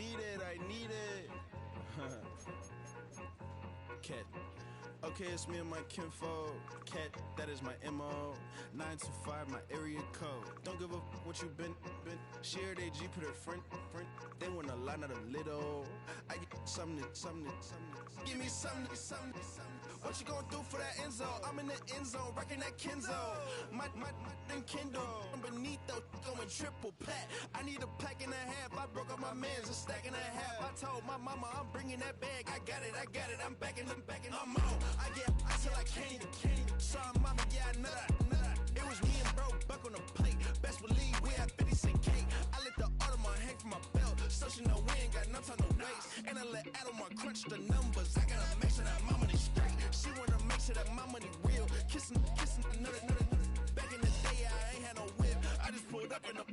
need it, I need it. Cat. Okay, it's me and my kinfolk. Cat, that is my MO. 925, my area code. Don't give a what you been. Shared AG, put her friend. They want a lot, not a little. I get something. Give me something. What you gonna do for that end zone? I'm in the end zone, wrecking that Kenzo. My Kindle. I'm beneath though, going triple plat. I need a pack and a half. I broke up my mans, a stack and a half. I told my mama I'm bringing that bag. I got it. I'm backing. I'm on. I till I can't. Sorry, mama, yeah, I know that. It was me and bro, buck on the plate. Best believe we had 50 cent cake. I let the Audemars hang from my belt. So she know we ain't got no time to waste. And I let Adelmar crunch the numbers. I gotta make sure that my money straight. She wanna make sure that my money real. Kissing another. Back in the day, I ain't had no whip. I just pulled up in the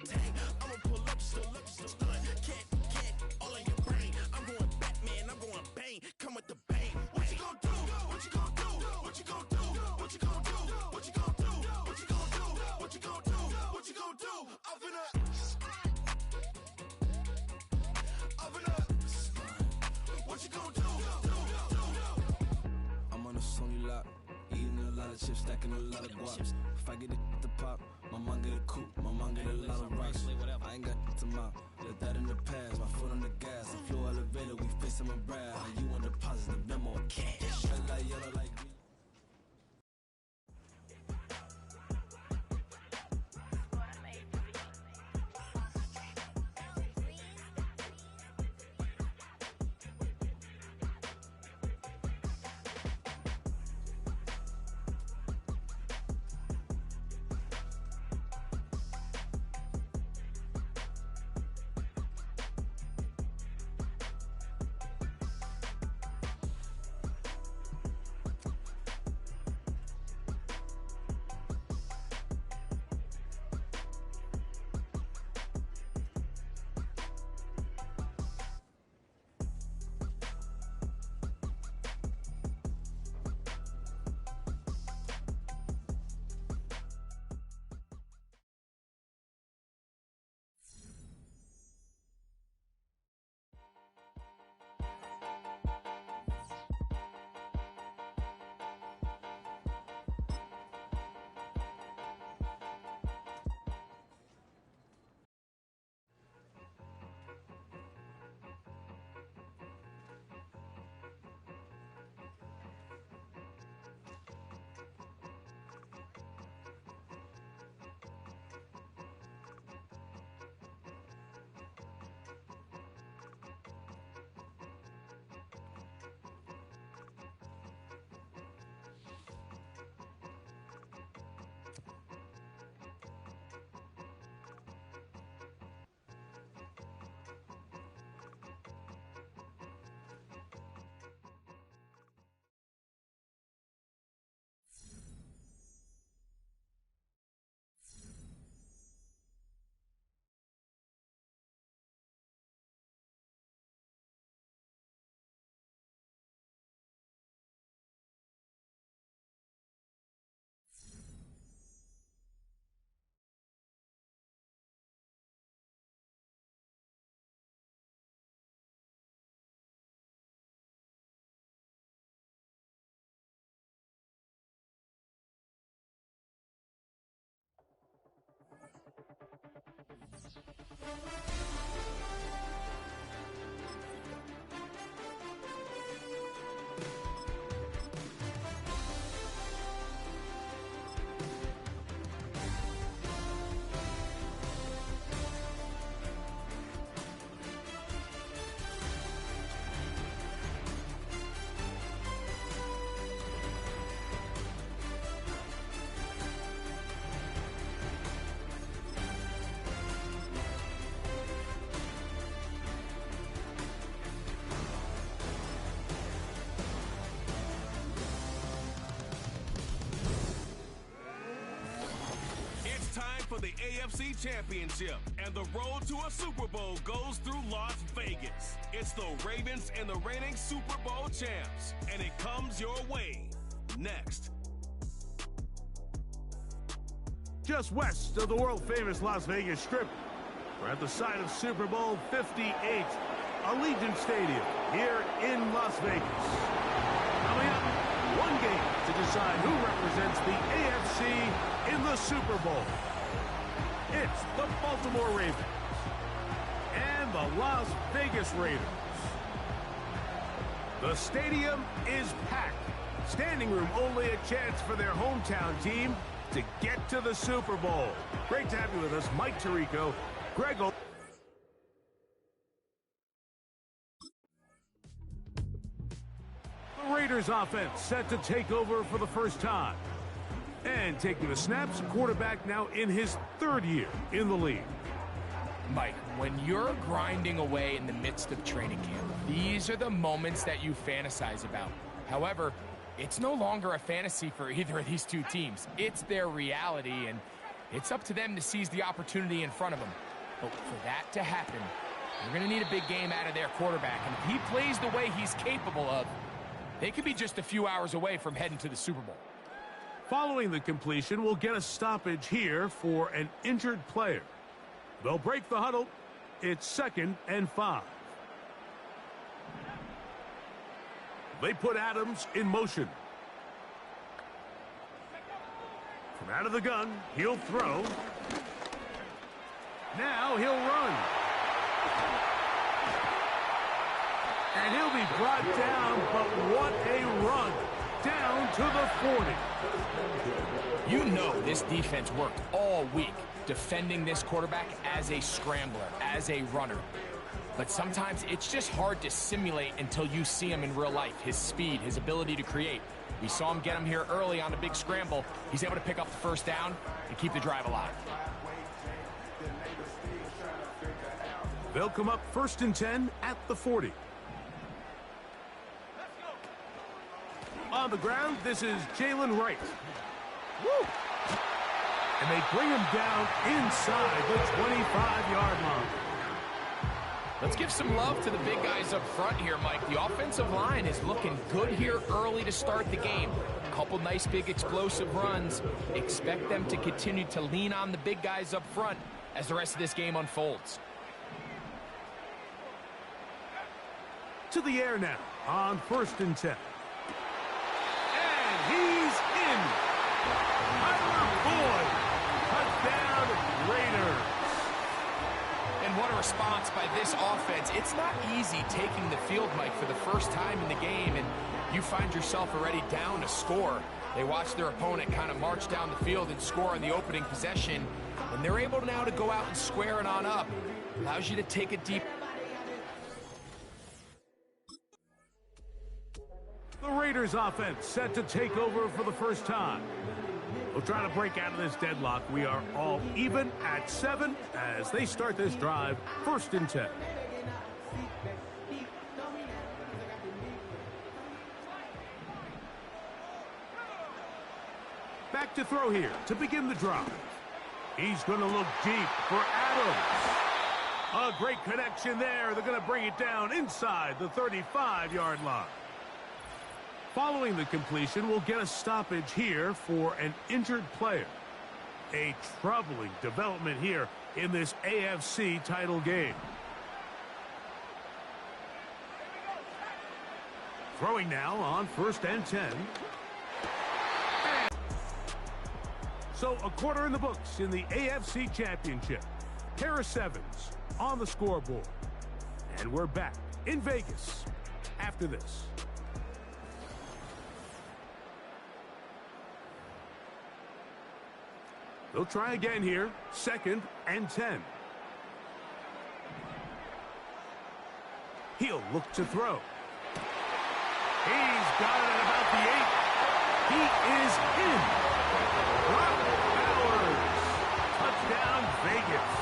tank. I'ma pull up, just stun. Cat, all in your brain. I'm going Batman, I'm going bang. Come with the bang. What you gon' do? What you gon' do? What you gon' do? What you gon' do? What you gon' do? What you gon' do? What you gon' do? What you gon' do? I'm finna. What you gon' do? I'm on a Sony lot, eating a lot of chips, stacking a lot of guaps. If I get it to pop, my mom get a coupe, my mom get a lot of rocks. I ain't got to mouth, let that in the past. My foot on the gas, I flew elevator, we facing my brad. You want the positive, no more cash. Red light, yellow light, green. For the AFC Championship, and the road to a Super Bowl goes through Las Vegas. It's the Ravens and the reigning Super Bowl champs, and it comes your way next. Just west of the world-famous Las Vegas Strip, We're at the site of Super Bowl 58, Allegiant Stadium, here in Las Vegas. Coming up, one game to decide who represents the AFC in the Super Bowl. It's the Baltimore Ravens and the Las Vegas Raiders. The stadium is packed. Standing room only a chance for their hometown team to get to the Super Bowl. Great to have you with us, Mike Tirico, Greg O. The Raiders offense set to take over for the first time. And taking the snaps, quarterback now in his third year in the league. Mike, when you're grinding away in the midst of training camp, these are the moments that you fantasize about. However, it's no longer a fantasy for either of these two teams. It's their reality, and it's up to them to seize the opportunity in front of them. But for that to happen, you're going to need a big game out of their quarterback. And if he plays the way he's capable of, they could be just a few hours away from heading to the Super Bowl. Following the completion, we'll get a stoppage here for an injured player. They'll break the huddle. It's 2nd and 5. They put Adams in motion. From out of the gun, he'll throw. Now he'll run. And he'll be brought down, but what a run. Down to the 40. You know this defense worked all week defending this quarterback as a scrambler, as a runner. But sometimes it's just hard to simulate until you see him in real life. His speed, his ability to create. We saw him get him here early on a big scramble. He's able to pick up the first down and keep the drive alive. They'll come up 1st and 10 at the 40. On the ground, this is Jalen Wright. Woo! And they bring him down inside the 25-yard line. Let's give some love to the big guys up front here, Mike. The offensive line is looking good here early to start the game. A couple nice big explosive runs. Expect them to continue to lean on the big guys up front as the rest of this game unfolds. To the air now on 1st and 10. And he's in. Tyler Boyd. Touchdown Raiders. And what a response by this offense. It's not easy taking the field, Mike, for the first time in the game, and you find yourself already down a score. They watch their opponent kind of march down the field and score on the opening possession, and they're able now to go out and square it on up. Allows you to take a deep... The Raiders offense set to take over for the first time. We'll try to break out of this deadlock. We are all even at 7 as they start this drive, 1st and 10. Back to throw here to begin the drive. He's going to look deep for Adams. A great connection there. They're going to bring it down inside the 35-yard line. Following the completion, we'll get a stoppage here for an injured player. A troubling development here in this AFC title game. Throwing now on 1st and 10. So a quarter in the books in the AFC Championship. Pair of 7s on the scoreboard. And we're back in Vegas after this. They'll try again here, 2nd and 10. He'll look to throw. He's got it at about the 8. He is in. Brock Bowers. Touchdown, Vegas.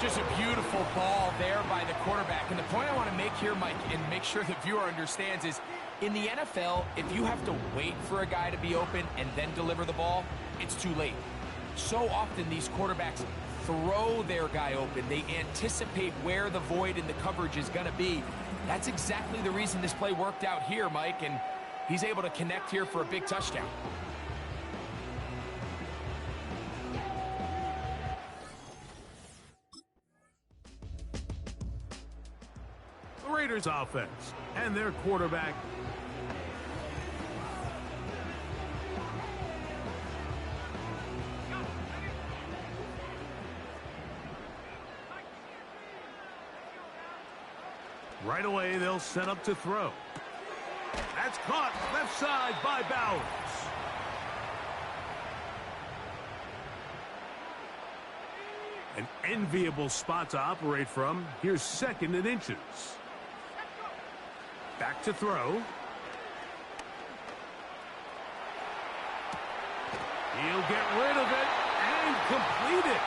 Just a beautiful ball there by the quarterback. And the point I want to make here, Mike, and make sure the viewer understands is, in the NFL, if you have to wait for a guy to be open and then deliver the ball, it's too late. So often these quarterbacks throw their guy open. They anticipate where the void in the coverage is going to be. That's exactly the reason this play worked out here, Mike, and he's able to connect here for a big touchdown. Raiders offense and their quarterback. Right away, they'll set up to throw. That's caught left side by Bowers. An enviable spot to operate from. Here's 2nd and inches. Back to throw. He'll get rid of it and complete it.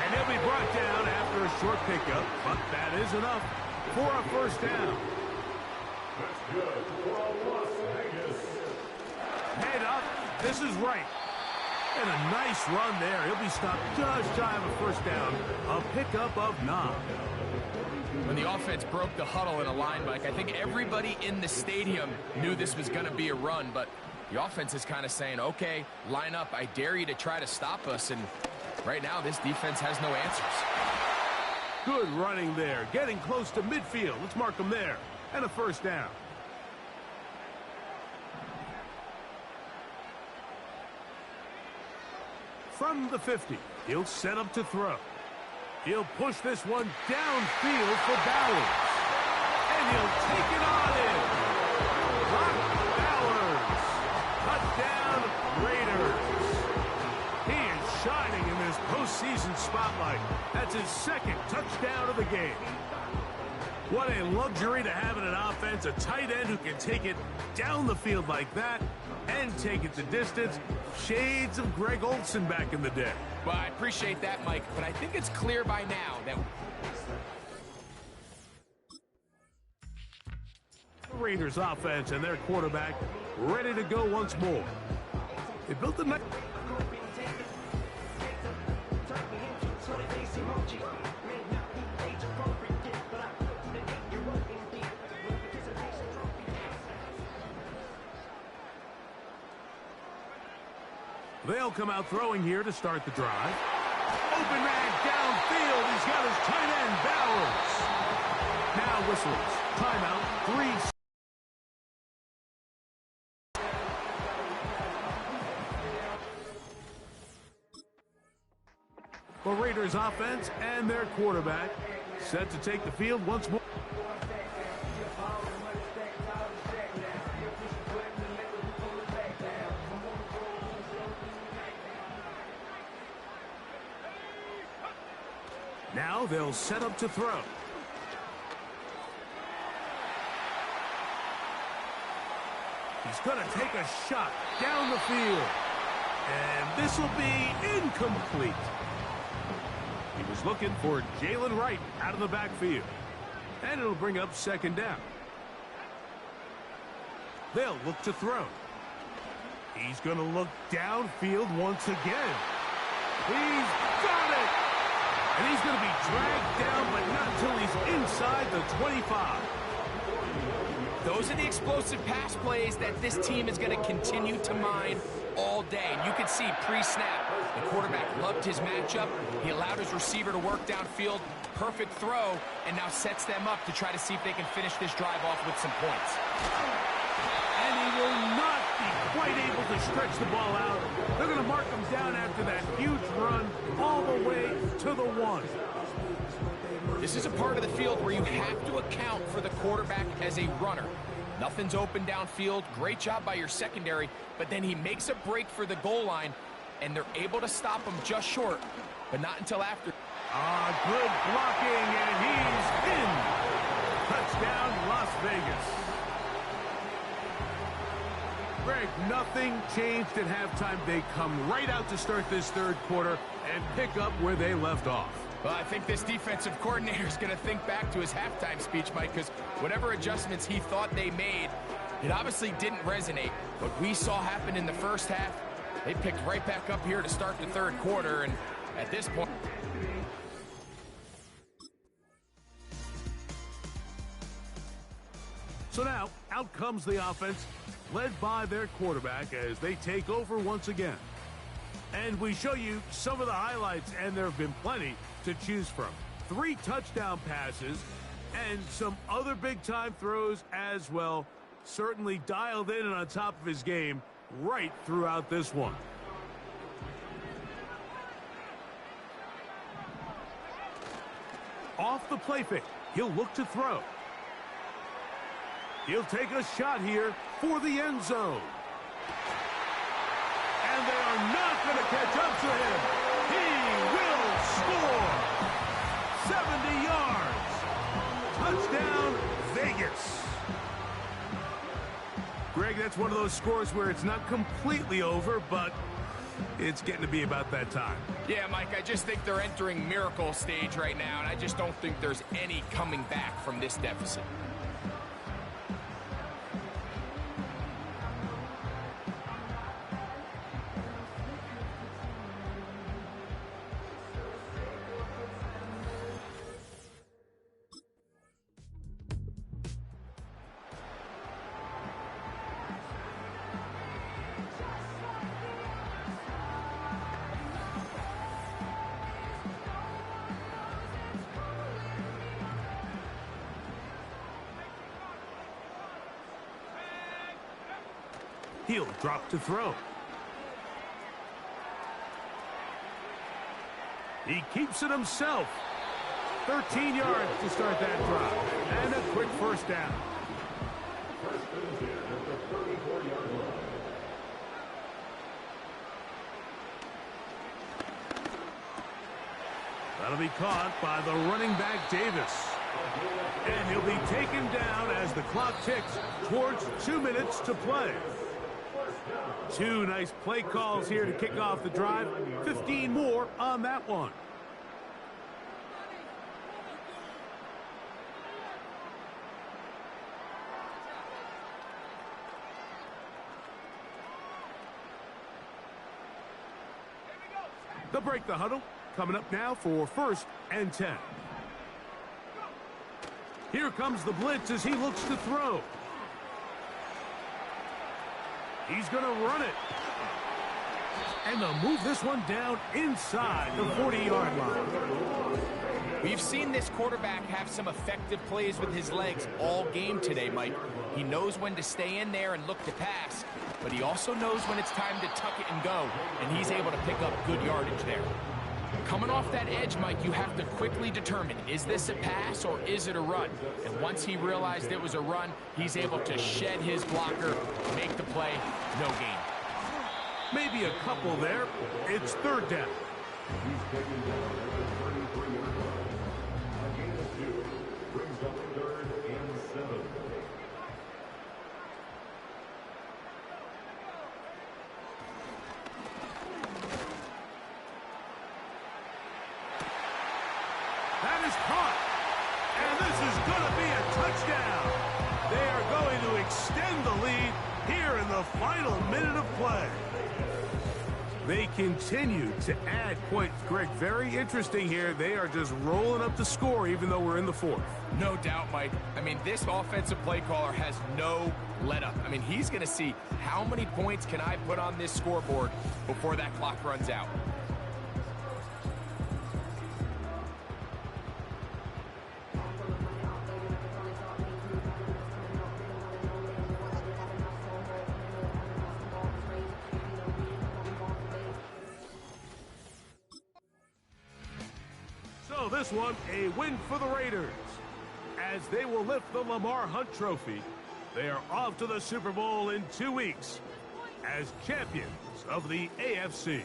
And he'll be brought down after a short pickup, but that is enough for a first down. That's good for Las Vegas. Head up. This is right. And a nice run there. He'll be stopped just shy of a first down. A pickup of 9. When the offense broke the huddle in a line, Mike, I think everybody in the stadium knew this was going to be a run, but the offense is kind of saying, okay, line up. I dare you to try to stop us. And right now, this defense has no answers. Good running there. Getting close to midfield. Let's mark them there. And a first down. From the 50, he'll set up to throw. He'll push this one downfield for Bowers. And he'll take it on in. Brock Bowers. Touchdown, Raiders. He is shining in this postseason spotlight. That's his 2nd touchdown of the game. What a luxury to have in an offense, a tight end who can take it down the field like that and take it the distance. Shades of Greg Olsen back in the day. Well, I appreciate that, Mike, but I think it's clear by now that the Raiders offense and their quarterback ready to go once more. They built the night. They'll come out throwing here to start the drive. Open man downfield. He's got his tight end, Bowers. Now whistles. Timeout. 3. The Raiders offense and their quarterback set to take the field once more. Now they'll set up to throw. He's going to take a shot down the field. And this will be incomplete. He was looking for Jalen Wright out of the backfield. And it'll bring up 2nd down. They'll look to throw. He's going to look downfield once again. He's got it! And he's going to be dragged down, but not until he's inside the 25. those are the explosive pass plays that this team is going to continue to mine all day. And you can see pre-snap, the quarterback loved his matchup. He allowed his receiver to work downfield. Perfect throw, and now sets them up to try to see if they can finish this drive off with some points. And he will not be quite able to stretch the ball out. They're going to mark him down after that huge run all the way to the 1. This is a part of the field where you have to account for the quarterback as a runner. Nothing's open downfield. Great job by your secondary, but then he makes a break for the goal line, and they're able to stop him just short, but not until after. Good blocking, and he's in. Touchdown, Las Vegas. Greg, nothing changed at halftime. They come right out to start this third quarter and pick up where they left off. Well, I think this defensive coordinator is going to think back to his halftime speech, Mike, because whatever adjustments he thought they made, it obviously didn't resonate. What we saw happen in the first half, they picked right back up here to start the third quarter, and at this point... So now, out comes the offense, led by their quarterback as they take over once again. And we show you some of the highlights, and there have been plenty to choose from. 3 touchdown passes And some other big-time throws as well. Certainly dialed in and on top of his game right throughout this one. Off the play fake, he'll look to throw. He'll take a shot here for the end zone. And they are not going to catch up to him. He will score. 70 yards. Touchdown, Vegas. Greg, that's one of those scores where it's not completely over, but it's getting to be about that time. Yeah, Mike, I just think they're entering miracle stage right now, and I just don't think there's any coming back from this deficit. He'll drop to throw. He keeps it himself. 13 yards to start that drop. And a quick first down. First and 10 at the 34-yard line. That'll be caught by the running back Davis. And he'll be taken down as the clock ticks towards 2 minutes to play. Two nice play calls here to kick off the drive. 15 more on that one. They'll break the huddle. Coming up now for 1st and 10. Here comes the blitz as he looks to throw. He's going to run it. And they'll move this one down inside the 40-yard line. We've seen this quarterback have some effective plays with his legs all game today, Mike. He knows when to stay in there and look to pass, but he also knows when it's time to tuck it and go, and he's able to pick up good yardage there. Coming off that edge, Mike, you have to quickly determine, is this a pass or is it a run? And once he realized it was a run, he's able to shed his blocker, make the play, no gain. Maybe a couple there. It's 3rd down. He's taken down at the 33-yard line. A gain of 2 brings up 3rd and 7. That is caught. And this is going to be a touchdown. They are going to extend the lead here in the final minute of play. They continue to add points. Greg, very interesting here. They are just rolling up the score even though we're in the 4th. No doubt, Mike. I mean, this offensive play caller has no let up. I mean, he's going to see how many points can I put on this scoreboard before that clock runs out. So this one, a win for the Raiders. As they will lift the Lamar Hunt Trophy, they are off to the Super Bowl in 2 weeks as champions of the AFC.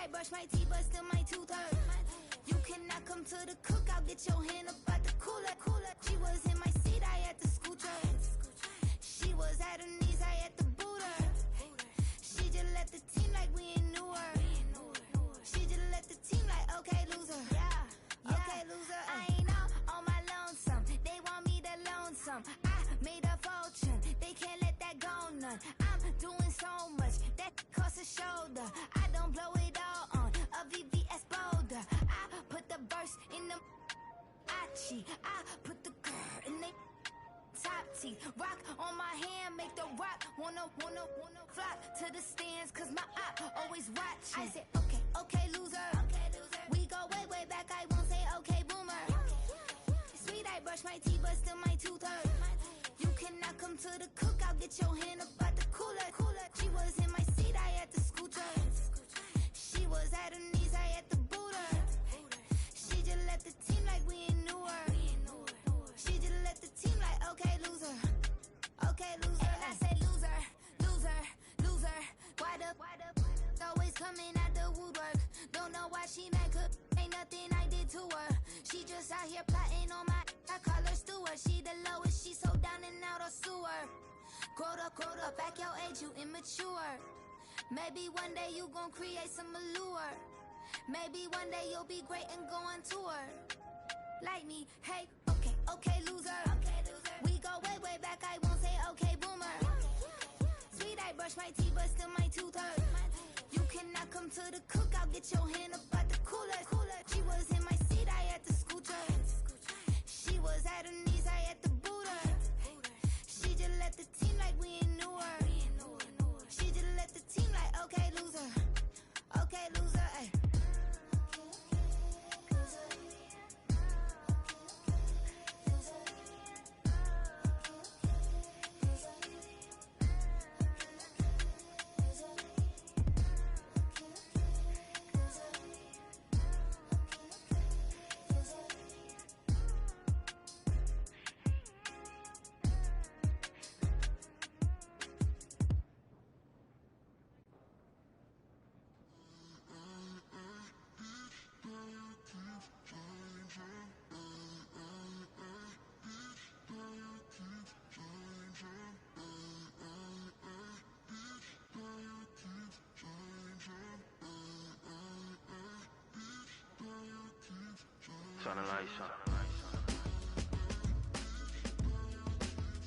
I brush my teeth, but still my tooth hurt. You cannot come to the cookout, get your hand up out the cooler. She was in my seat, I had to scoot her. She was at her knees, I had to boot her. She just left the team like we ain't knew her. She just left the team like, okay, loser. Okay, loser. I ain't out on my lonesome. They want me to lonesome. I made a fortune. They can't let that go none. I'm doing so much that costs a shoulder. I don't blow it all on a VVS boulder. I put the verse in the I put the girl in the top T. Rock on my hand, make the rock wanna flock to the stands, cause my op always watching. I said, okay, loser. We go way back, I won't say okay, boomer. Sweet, I brush my teeth, but still my tooth hurt. You cannot come to the cookout, get your hand up out the cooler. She was in my seat, I had to scoot her. She was at her knees, I had to boot her. She just left the team like we ain't knew her. She just left the team like, okay, loser. Okay, loser. And I say loser. Why the always coming at the woodwork? Don't know why she mad, cause ain't nothing I did to her. She just out here plotting on my, I call her steward. She the lowest, she so down and out of sewer. Growed up, back your age, you immature. Maybe one day you gon' create some allure. Maybe one day you'll be great and go on tour. Like me, hey, okay, loser. We go way back, I won't say okay, boomer. Sweet, I brush my teeth, but still my tooth hurt. You cannot come to the cookout, get your hand up out the cooler. She was in my seat, I had to scoot her. She was at her knees, I had to boot her. She just left the team like we ain't knew her. She just left the team like, okay, loser. Okay, loser, ay.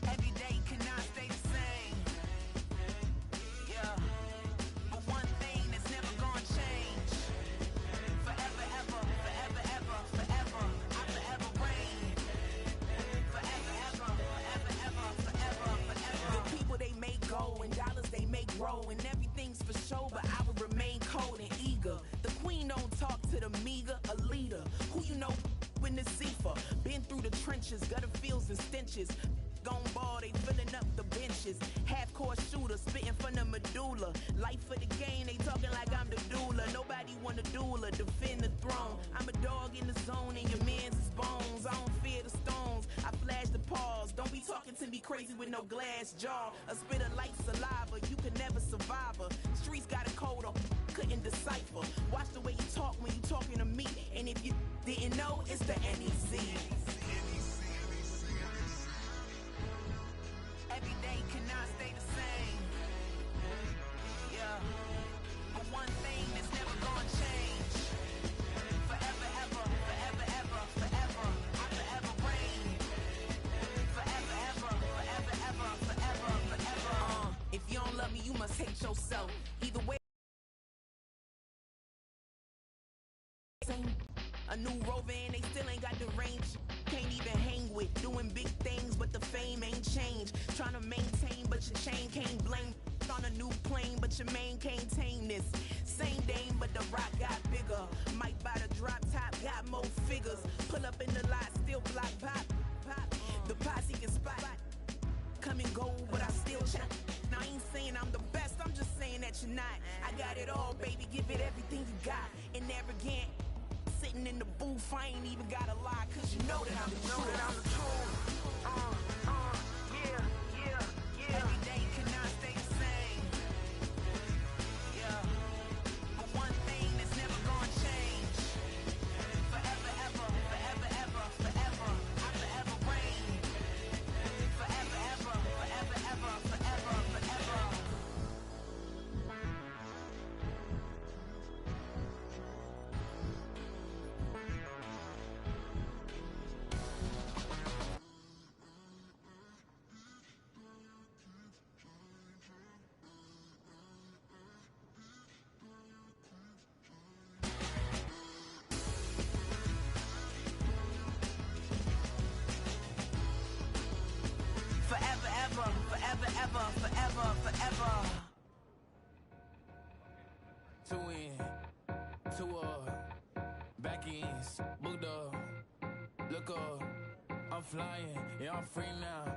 Every day cannot stay the same. Yeah. But one thing that's never gonna change. Forever, ever. I forever reign. Forever, ever. The people they make go and dollars they make grow and everything's for show, but I will remain cold and eager. The queen don't talk to the meager, a leader. Who you know in the Zephyr? Been through the trenches, gutter fields and stenches. Gone ball, they filling up the benches. Half-court shooter, spitting from the medulla. Life for the game, they talking like I'm the doula. Nobody want a doula, defend the throne. I'm a dog in the zone and your man's is bones. I don't fear the stones, I flash the paws. Don't be talking to me crazy with no glass jaw. A spit of light saliva, you can never survive her. Streets got a code on, couldn't decipher. Watch the way you talk when you talking to me. And if you didn't know, it's the NEC. Every day cannot stay the same. Yeah. But one thing that's never gonna change. Forever, ever. I forever reign. Forever. If you don't love me, you must hate yourself. Either way. A new Rover and they still ain't got the range. Can't even hang with, doing big things, but the fame ain't changed. Trying to maintain, but your chain can't blame. On a new plane, but your main can't tame this. Same dame, but the rock got bigger. Might buy the drop top, got more figures. Pull up in the lot, still block pop. The posse can spot. Come and go, but I still check. Now I ain't saying I'm the best, I'm just saying that you're not. I got it all, baby, give it everything you got. And arrogant, sitting in the booth, I ain't even gotta lie, cause you know that I'm the truth. Yeah. Every day cannot stay the same. Yeah. But one thing that's forever, forever, forever. Two in, two back ends, booked up, look up, I'm flying, yeah, I'm free now,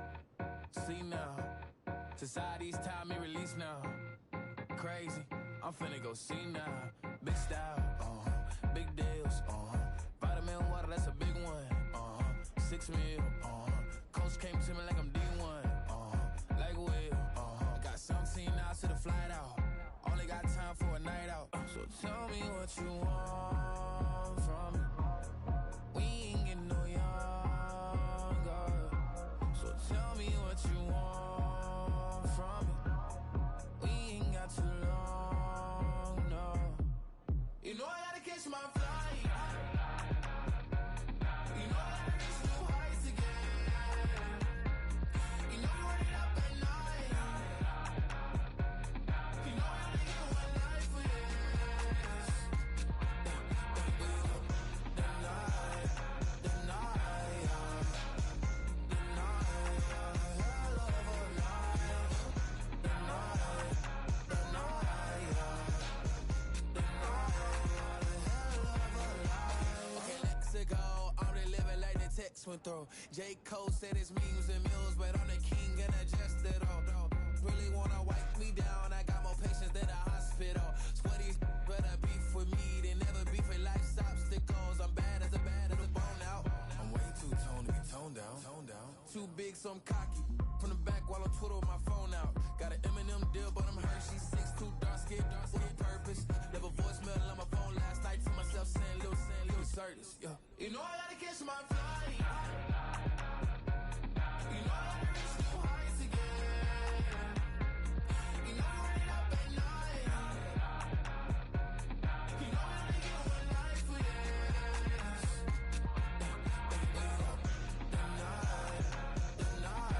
see now, society's time me release now, crazy, I'm finna go see now, big style, big deals, vitamin water, that's a big one, 6 mil, coach came to me like I'm D1, like Will, got 17 hours to the flight out, only got time for a night out, so tell me what you want from me, we ain't getting no younger, so tell me what you want from me, we ain't got too long, no, you know I gotta catch my flight, you know I gotta reach new heights again, you know I run it up at night, you know I only get one life for this, the night, hell of a night, the night, okay, let's go. I'm the living like the text went through. J. Cole said it's memes and mules, but I'm the king and adjusted all. Really wanna wipe me down. I got more patience than a hospital. Sweaty better beef with me than never beef with life's obstacles. I'm bad as a bone out. I'm way too toned to be toned down. Too big, so I'm cocky. From the back while I'm Twitter with my phone out. Got an Eminem deal, but I'm Hershey. 6'2", dark skin, with a purpose. Never voicemail on my phone last night to myself saying little Curtis, yeah. You know I gotta catch my flight. You know I gotta reach new heights again. You know I run it up at night. You know I only get one life for this. The night, hell of a night. The night,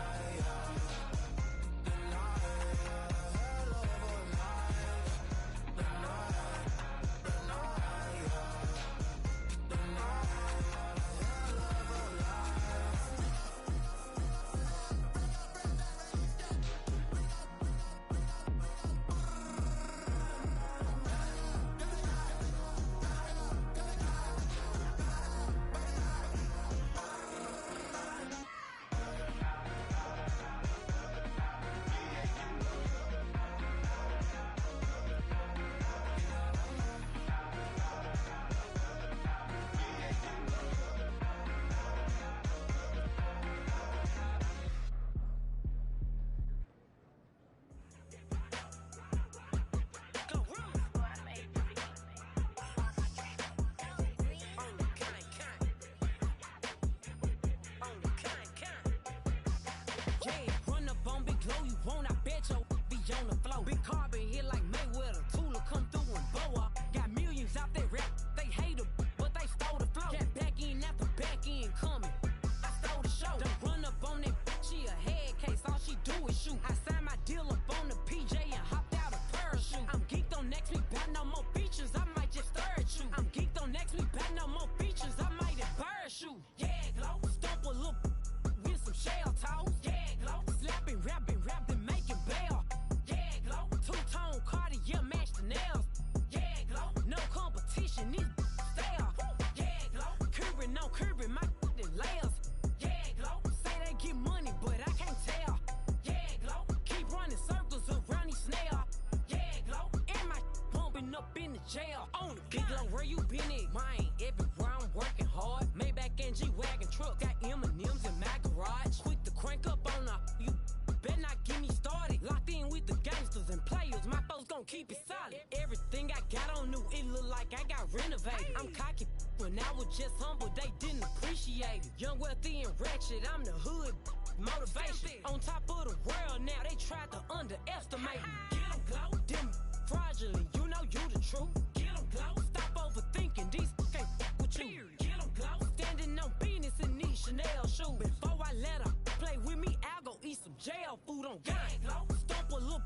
jail. On the big low, where you been at? Mine, everywhere I'm working hard. Maybach and G-Wagon truck, got M&M's in my garage. Quick to crank up on her. You better not get me started. Locked in with the gangsters and players. My folks gon' keep it solid. Everything I got on new, it look like I got renovated. I'm cocky when I was just humble, they didn't appreciate it. Young, wealthy, and ratchet, I'm the hood motivation. On top of the world now, they tried to underestimate me. Get 'em glow, them fraudulent, you know you the truth. Get 'em glow, stop overthinking, these can't fuck with you. Get 'em glow, standing on business in these Chanel shoes. Before I let her play with me, I'll go eat some jail food on gang. Glow, stomp a little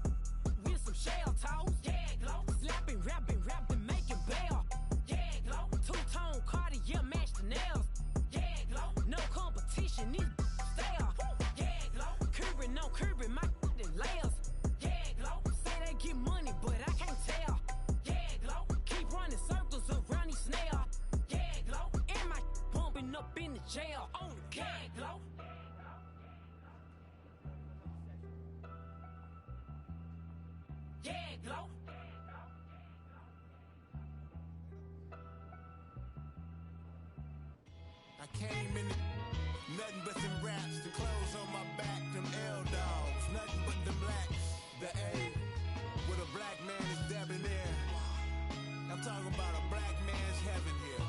with some shell toes. Yeah, glow, slapping, rapping, making bail. Yeah, glow, two-tone Cartier match the nails. Yeah, glow, no competition, these stale. Yeah, glow, curbing, no curbing, my layers. Yeah, glow. I came in nothing but them raps, the clothes on my back, them L-dogs, nothing but them blacks. The A, with a black man is debonair. I'm talking about a black man's heaven here.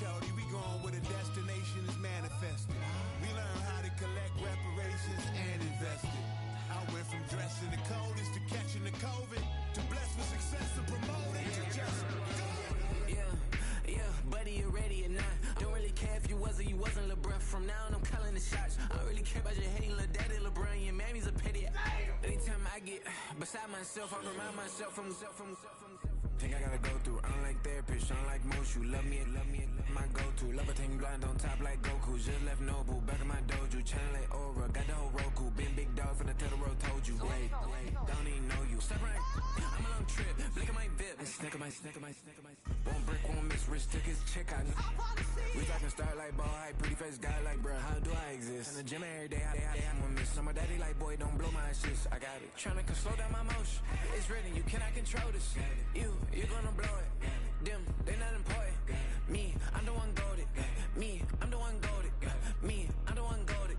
Shorty, we going where the destination is manifested. We learn how to collect reparations and invest it. I went from dressing the coldest to catching the COVID, to blessed with success to promoting to just go. Yeah, buddy, you ready or not? Don't really care if you was or you wasn't, lil' bruh. From now on, I'm calling the shots. I don't really care about your hating, lil' daddy, LeBron. Your mammy's a pity. Anytime I get beside myself, I remind myself from Think I gotta go through. I don't like therapists, I don't like most. You love me, my go-to. Love a thing blind on top like Goku. Just left Noble, back in my dojo. Channel like Aura, got the whole Roku. Been big dog from the Tether Road, told you. Wait, don't even know you. Step right, I'm a long trip. Blink at my VIP. Snicker my. One brick, one miss. Rich took his chick, I know. We talking start like ball hype. Pretty face guy like, bruh, how do I exist? In the gym every day, I'm a miss. I'm a daddy like, boy, don't blow my assist. I got it. Tryna slow down my motion. It's written, you cannot control this. You're gonna blow it. Them, they not important. Me, I'm the one goated. Me, I'm the one goated. Me, I'm the one goated.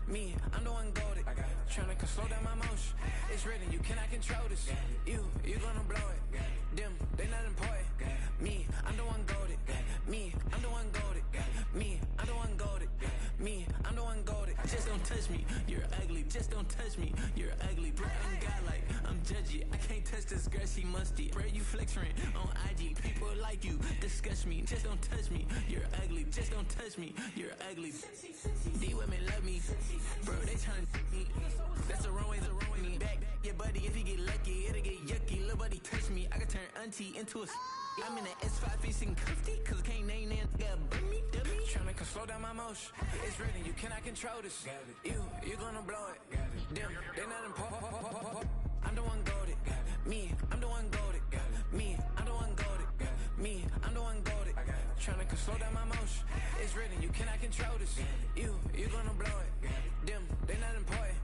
Me, I'm the one goated. Tryna slow down my motion. It's written, you cannot control this. You're gonna blow it. Them, they not important. Me, I'm the one goated. Me, I'm the one goated. Me, I'm the one goated. Me, I'm the one goated. Just don't touch me, you're ugly. Just don't touch me, you're ugly. Bro, I'm godlike, I'm judgy. I can't touch this girl, she musty. Bro, you flexing on IG. People like you disgust me. Just don't touch me, you're ugly. Just don't touch me, you're ugly. These women love me, bro. They tryna me. That's the wrong way, me back. Yeah, buddy, if you get lucky, it'll get yucky. Little buddy touch me, I can turn auntie into a. I'm in the S5 facing cuffy, cause I can't name that guy but me, dummy. Tryna slow down my motion. It's written, you cannot control this. You're gonna blow it. Them, they not important. I'm the one goated. Me, I'm the one goated. Me, I'm the one goated. Me, I'm the one goated. Tryna slow down my motion. It's written, you cannot control this. You're gonna blow it. Them, they not important.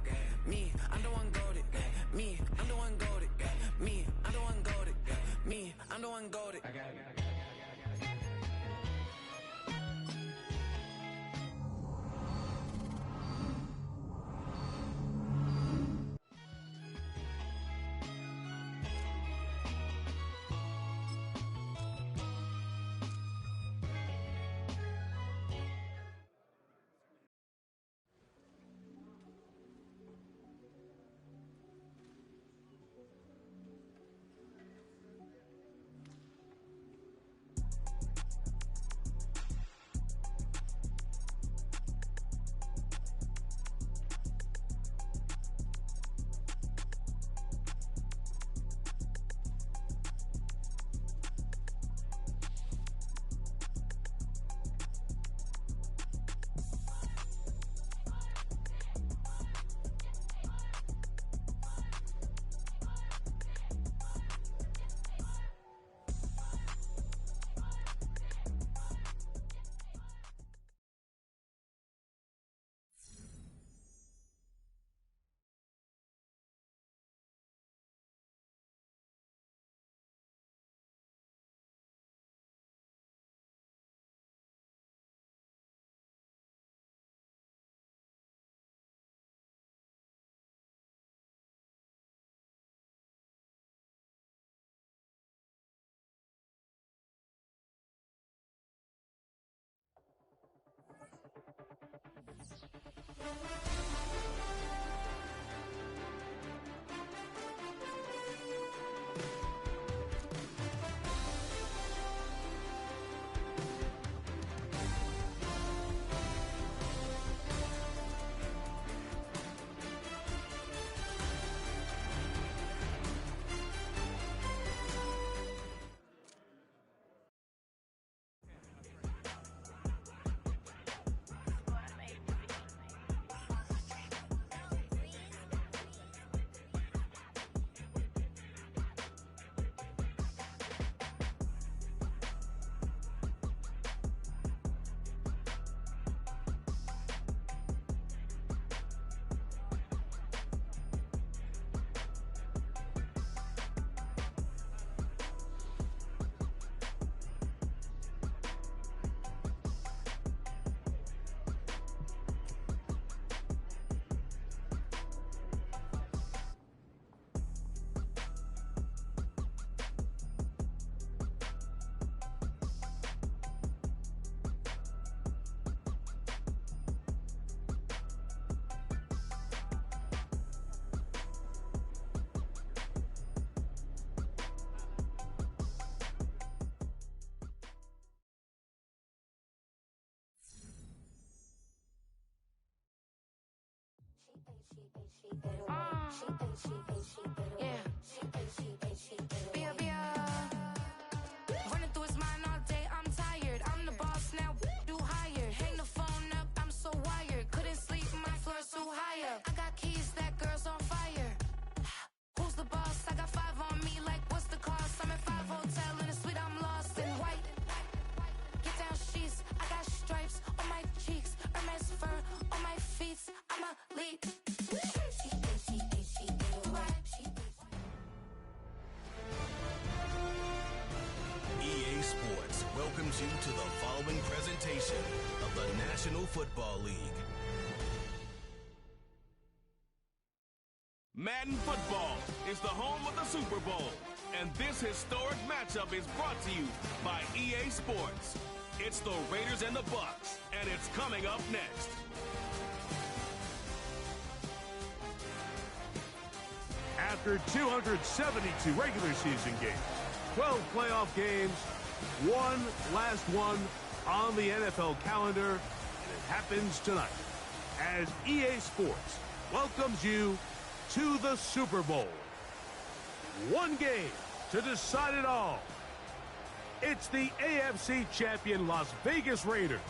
Me, I'm the one goated. Me, I'm the one goated. Me, I'm the one goated. Me, I'm the one goated. Running through his mind all day, I'm tired. I'm the boss now, do hired. Hang the phone up, I'm so wired. Couldn't sleep, my floor's too high up. I got keys, that girl's on fire. Who's the boss? I got 5 on me, like what's the cost? I'm at 5 hotel in a suite, I'm lost in white. Get down sheets, I got stripes on my cheeks. Hermes fur on my feet, I'm a lead. EA Sports welcomes you to the following presentation of the National Football League. Madden Football is the home of the Super Bowl, and this historic matchup is brought to you by EA Sports. It's the Raiders and the Bucks, and it's coming up next. After 272 regular season games, 12 playoff games, one last one on the NFL calendar, and it happens tonight as EA Sports welcomes you to the Super Bowl. One game to decide it all. It's the AFC champion Las Vegas Raiders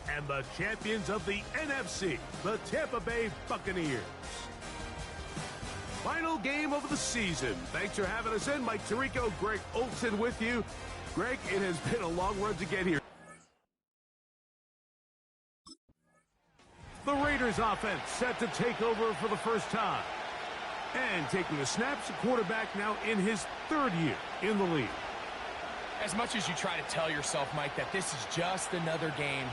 and the champions of the NFC, the Tampa Bay Buccaneers. Final game of the season. Thanks for having us in. Mike Tirico, Greg Olson with you. Greg, it has been a long run to get here. The Raiders offense set to take over for the first time. And taking the snaps, a quarterback now in his 3rd year in the league. As much as you try to tell yourself, Mike, that this is just another game,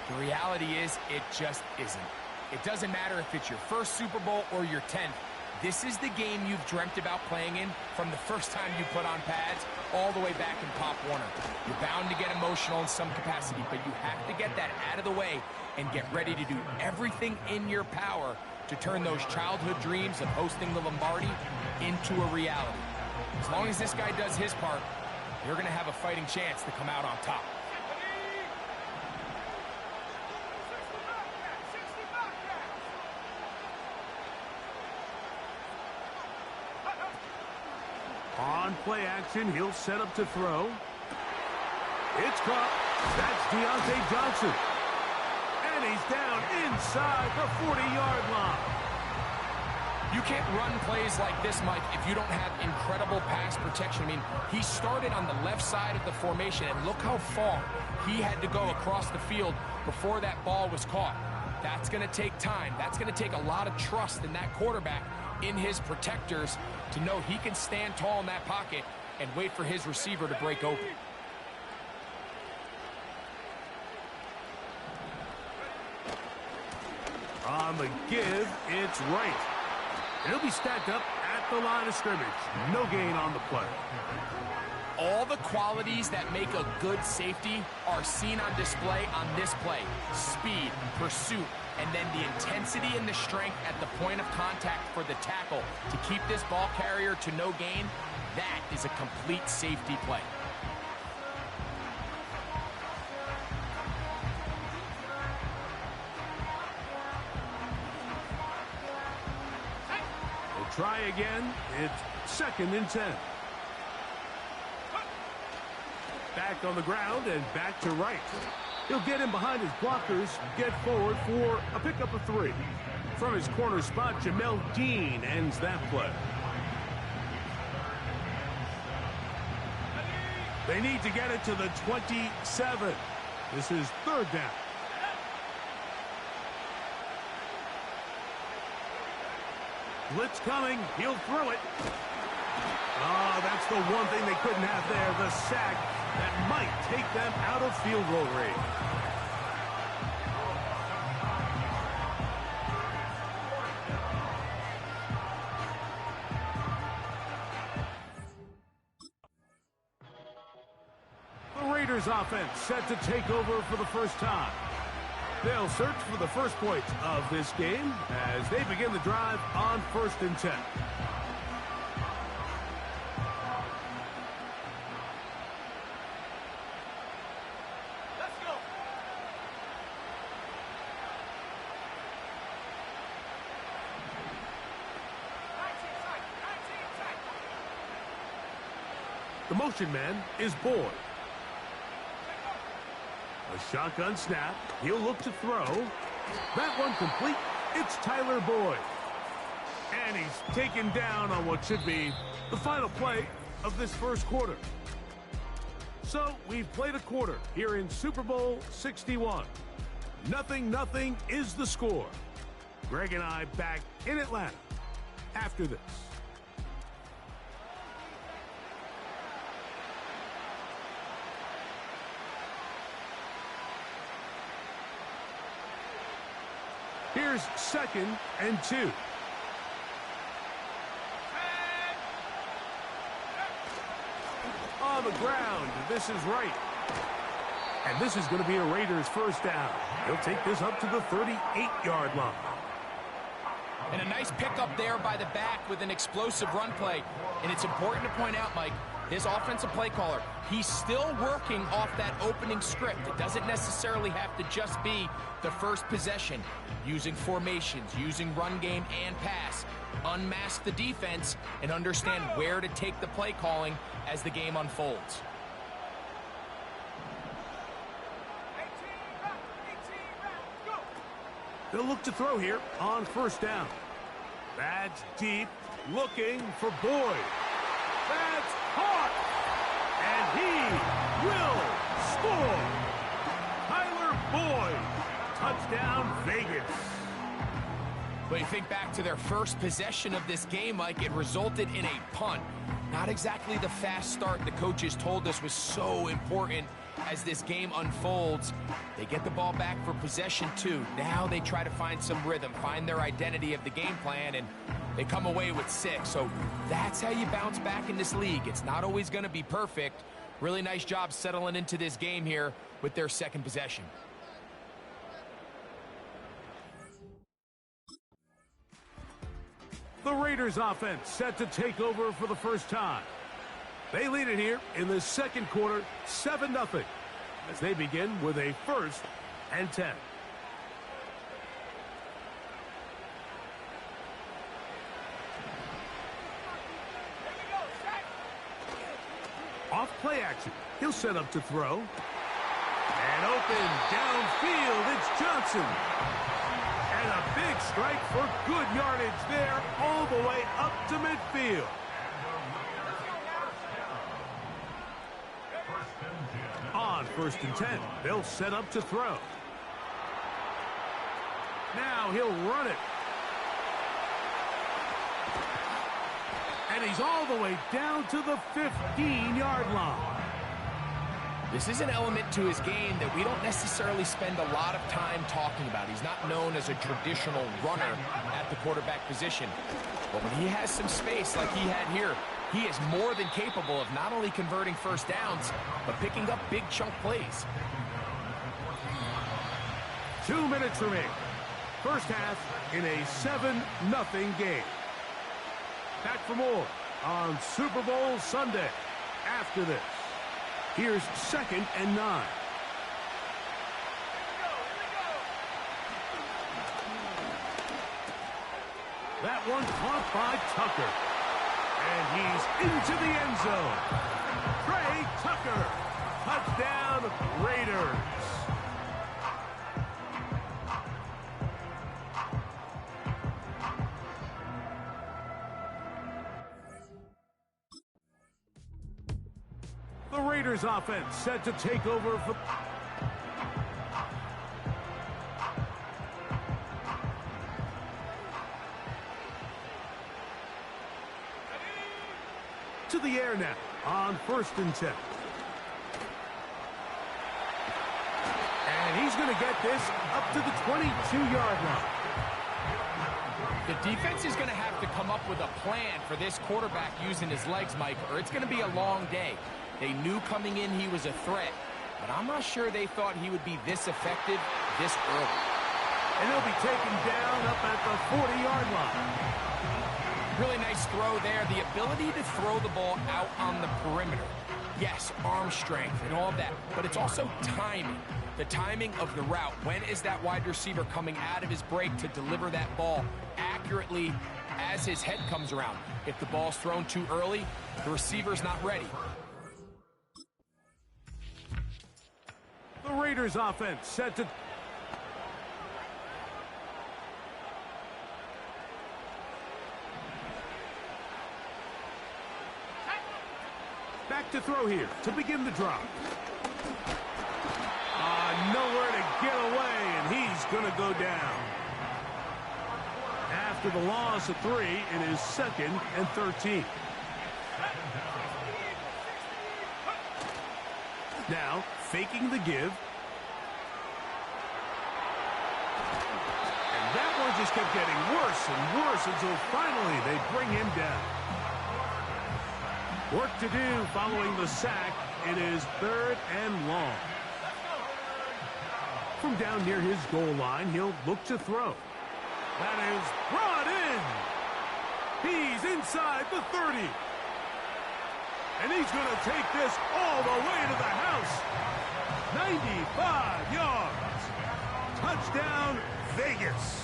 the reality is it just isn't. It doesn't matter if it's your first Super Bowl or your 10th. This is the game you've dreamt about playing in from the first time you put on pads all the way back in Pop Warner. You're bound to get emotional in some capacity, but you have to get that out of the way and get ready to do everything in your power to turn those childhood dreams of hosting the Lombardi into a reality. As long as this guy does his part, you're going to have a fighting chance to come out on top. On play action, he'll set up to throw. It's caught. That's Deontay Johnson. And he's down inside the 40-yard line. You can't run plays like this, Mike, if you don't have incredible pass protection. I mean, he started on the left side of the formation, and look how far he had to go across the field before that ball was caught. That's going to take time. That's going to take a lot of trust in that quarterback, in his protectors, to know he can stand tall in that pocket and wait for his receiver to break open. On the give, it's right. He'll be stacked up at the line of scrimmage. No gain on the play. All the qualities that make a good safety are seen on display on this play. Speed, pursuit, and then the intensity and the strength at the point of contact for the tackle to keep this ball carrier to no gain. That is a complete safety play. We'll try again. It's 2nd and 10. Back on the ground and back to right. He'll get in behind his blockers, get forward for a pickup of 3. From his corner spot, Jamel Dean ends that play. They need to get it to the 27. This is 3rd down. Blitz coming. He'll throw it. Oh, that's the one thing they couldn't have there, the sack that might take them out of field goal range. The Raiders offense set to take over for the first time. They'll search for the first point of this game as they begin the drive on 1st and 10. The motion man is Boyd. A shotgun snap. He'll look to throw. That one complete. It's Tyler Boyd. And he's taken down on what should be the final play of this first quarter. So we've played a quarter here in Super Bowl 61. 0-0 is the score. Greg and I back in Atlanta after this. Here's 2nd and 2. On the ground, this is right. And this is going to be a Raiders first down. He'll take this up to the 38-yard line. And a nice pickup there by the back with an explosive run play. And it's important to point out, Mike, his offensive play caller, he's still working off that opening script. It doesn't necessarily have to just be the first possession. Using formations, using run game and pass. Unmask the defense and understand where to take the play calling as the game unfolds. They'll look to throw here on first down. That's deep, looking for Boyd. That's caught! And he will score! Tyler Boyd, touchdown Vegas. But you think back to their first possession of this game, Mike, it resulted in a punt. Not exactly the fast start the coaches told us was so important as this game unfolds. They get the ball back for possession 2. Now they try to find some rhythm, find their identity of the game plan, and they come away with 6. So that's how you bounce back in this league. It's not always going to be perfect. Really nice job settling into this game here with their second possession. The Raiders offense set to take over for the first time. They lead it here in the second quarter, 7-0, as they begin with a 1st and 10. Off play action. He'll set up to throw. And open downfield, it's Johnson. And a big strike for good yardage there all the way up to midfield. On 1st and 10, they'll set up to throw. Now he'll run it. And he's all the way down to the 15-yard line. This is an element to his game that we don't necessarily spend a lot of time talking about. He's not known as a traditional runner at the quarterback position. But when he has some space like he had here, he is more than capable of not only converting first downs, but picking up big chunk plays. 2 minutes remain. First half in a 7-0 game. Back for more on Super Bowl Sunday after this. Here's 2nd and 9. That one caught by Tucker. And he's into the end zone. Trey Tucker. Touchdown, Raiders. The Raiders offense set to take over for... to the air now on 1st and 10. And he's going to get this up to the 22-yard line. The defense is going to have to come up with a plan for this quarterback using his legs, Mike, or it's going to be a long day. They knew coming in he was a threat, but I'm not sure they thought he would be this effective this early. And he'll be taken down up at the 40-yard line. Really nice throw there. The ability to throw the ball out on the perimeter. Yes, arm strength and all of that, but it's also timing. The timing of the route. When is that wide receiver coming out of his break to deliver that ball accurately as his head comes around? If the ball's thrown too early, the receiver's not ready. The Raiders offense set to... Back to throw here to begin the drop. Nowhere to get away, and he's going to go down. After the loss of 3, it is 2nd and 13. Now, faking the give. And that one just kept getting worse and worse until finally they bring him down. Work to do following the sack. It is 3rd and long. From down near his goal line, he'll look to throw. That is brought in. He's inside the 30. And he's going to take this all the way to the house. 95 yards. Touchdown, Vegas.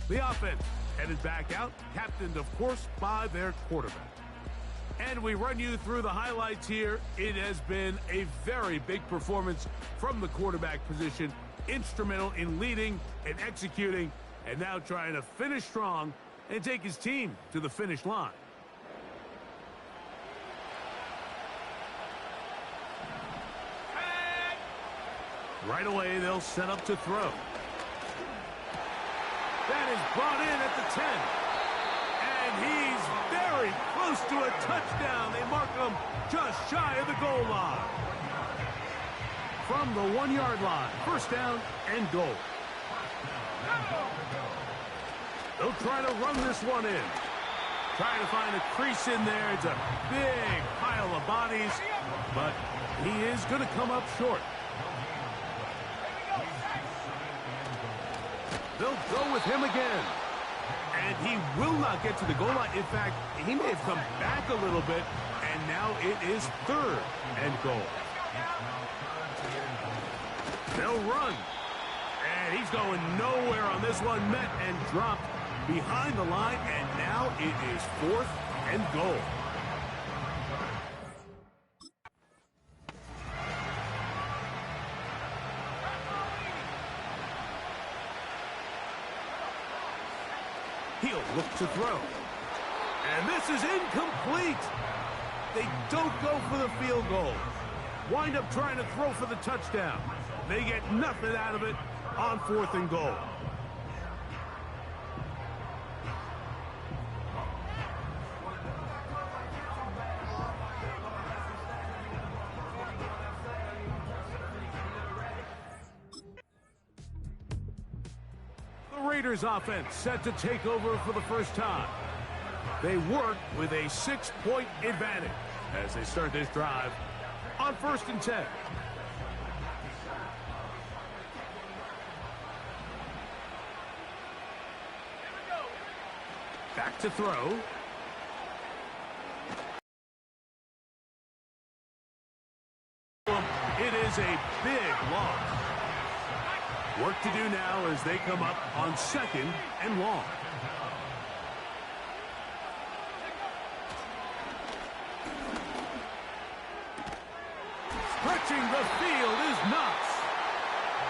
The offense headed back out, captained, of course, by their quarterback. And we run you through the highlights here. It has been a very big performance from the quarterback position, instrumental in leading and executing, and now trying to finish strong and take his team to the finish line. Right away, they'll set up to throw. That is brought in at the 10. And he's very close to a touchdown. They mark him just shy of the goal line. From the 1-yard line, 1st down and goal. They'll try to run this one in. Trying to find a crease in there. It's a big pile of bodies, but he is going to come up short. They'll go with him again. And he will not get to the goal line. In fact, he may have come back a little bit, and now it is 3rd and goal. They'll run. And he's going nowhere on this one. Met and dropped behind the line, and now it is 4th and goal. He'll look to throw. And this is incomplete. They don't go for the field goal. Wind up trying to throw for the touchdown. They get nothing out of it on 4th and goal. Raiders offense set to take over for the first time. They work with a 6-point advantage as they start this drive on 1st and 10. Back to throw. It is a big loss. Work to do now as they come up on 2nd and long. Stretching the field is Knox.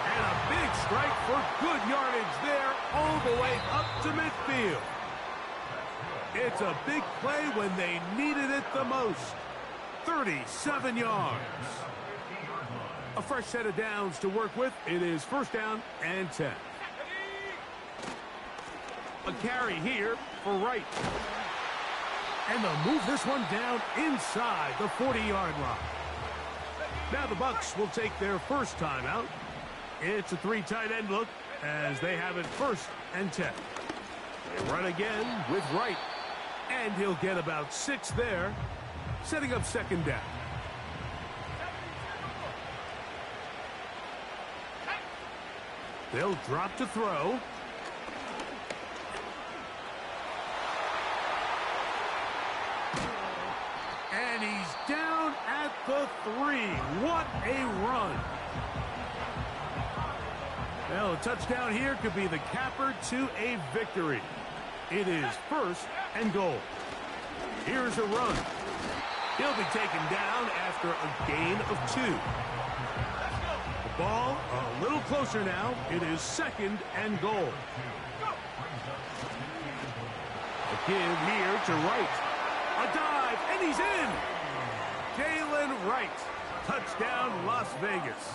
And a big strike for good yardage there all the way up to midfield. It's a big play when they needed it the most. 37 yards. A fresh set of downs to work with. It is 1st down and 10. A carry here for Wright. And they'll move this one down inside the 40-yard line. Now the Bucs will take their first timeout. It's a 3 tight end look as they have it 1st and 10. They run again with Wright. And he'll get about 6 there, setting up 2nd down. They'll drop to throw. And he's down at the 3. What a run. Well, a touchdown here could be the capper to a victory. It is 1st and goal. Here's a run. He'll be taken down after a gain of 2. The ball a little closer now. It is 2nd and goal. A give here to Wright. A dive, and he's in! Jalen Wright. Touchdown, Las Vegas.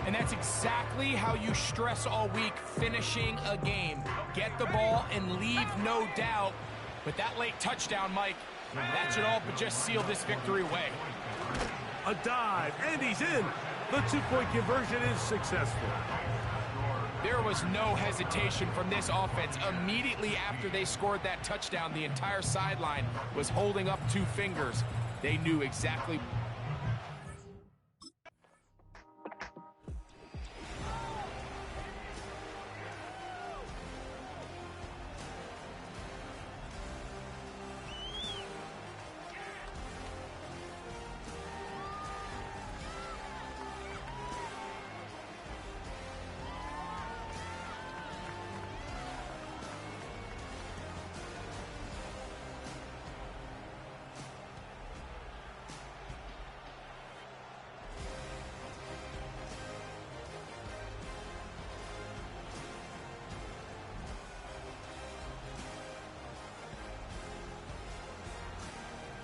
And that's exactly how you stress all week finishing a game. Get the ball and leave no doubt. But that late touchdown, Mike, that should all but just seal this victory away. A dive, and he's in. The 2-point conversion is successful. There was no hesitation from this offense. Immediately after they scored that touchdown, the entire sideline was holding up 2 fingers. They knew exactly.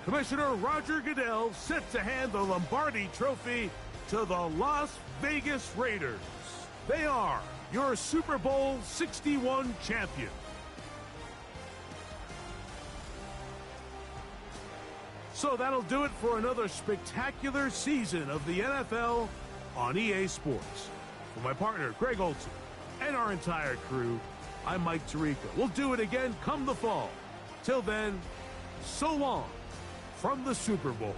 Commissioner Roger Goodell set to hand the Lombardi Trophy to the Las Vegas Raiders. They are your Super Bowl 61 champion. So that'll do it for another spectacular season of the NFL on EA Sports. For my partner, Greg Olson, and our entire crew, I'm Mike Tirico. We'll do it again come the fall. Till then, so long from the Super Bowl.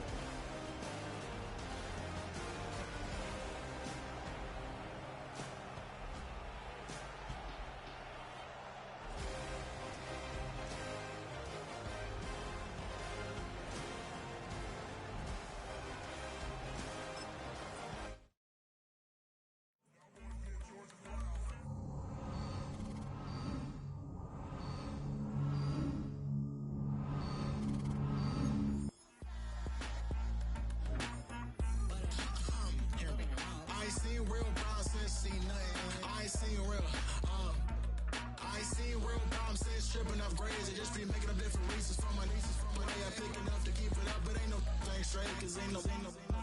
Tripping off grades, they just be making up different reasons for my nieces. From my day, I pick enough to keep it up, but ain't no thing straight, cause ain't no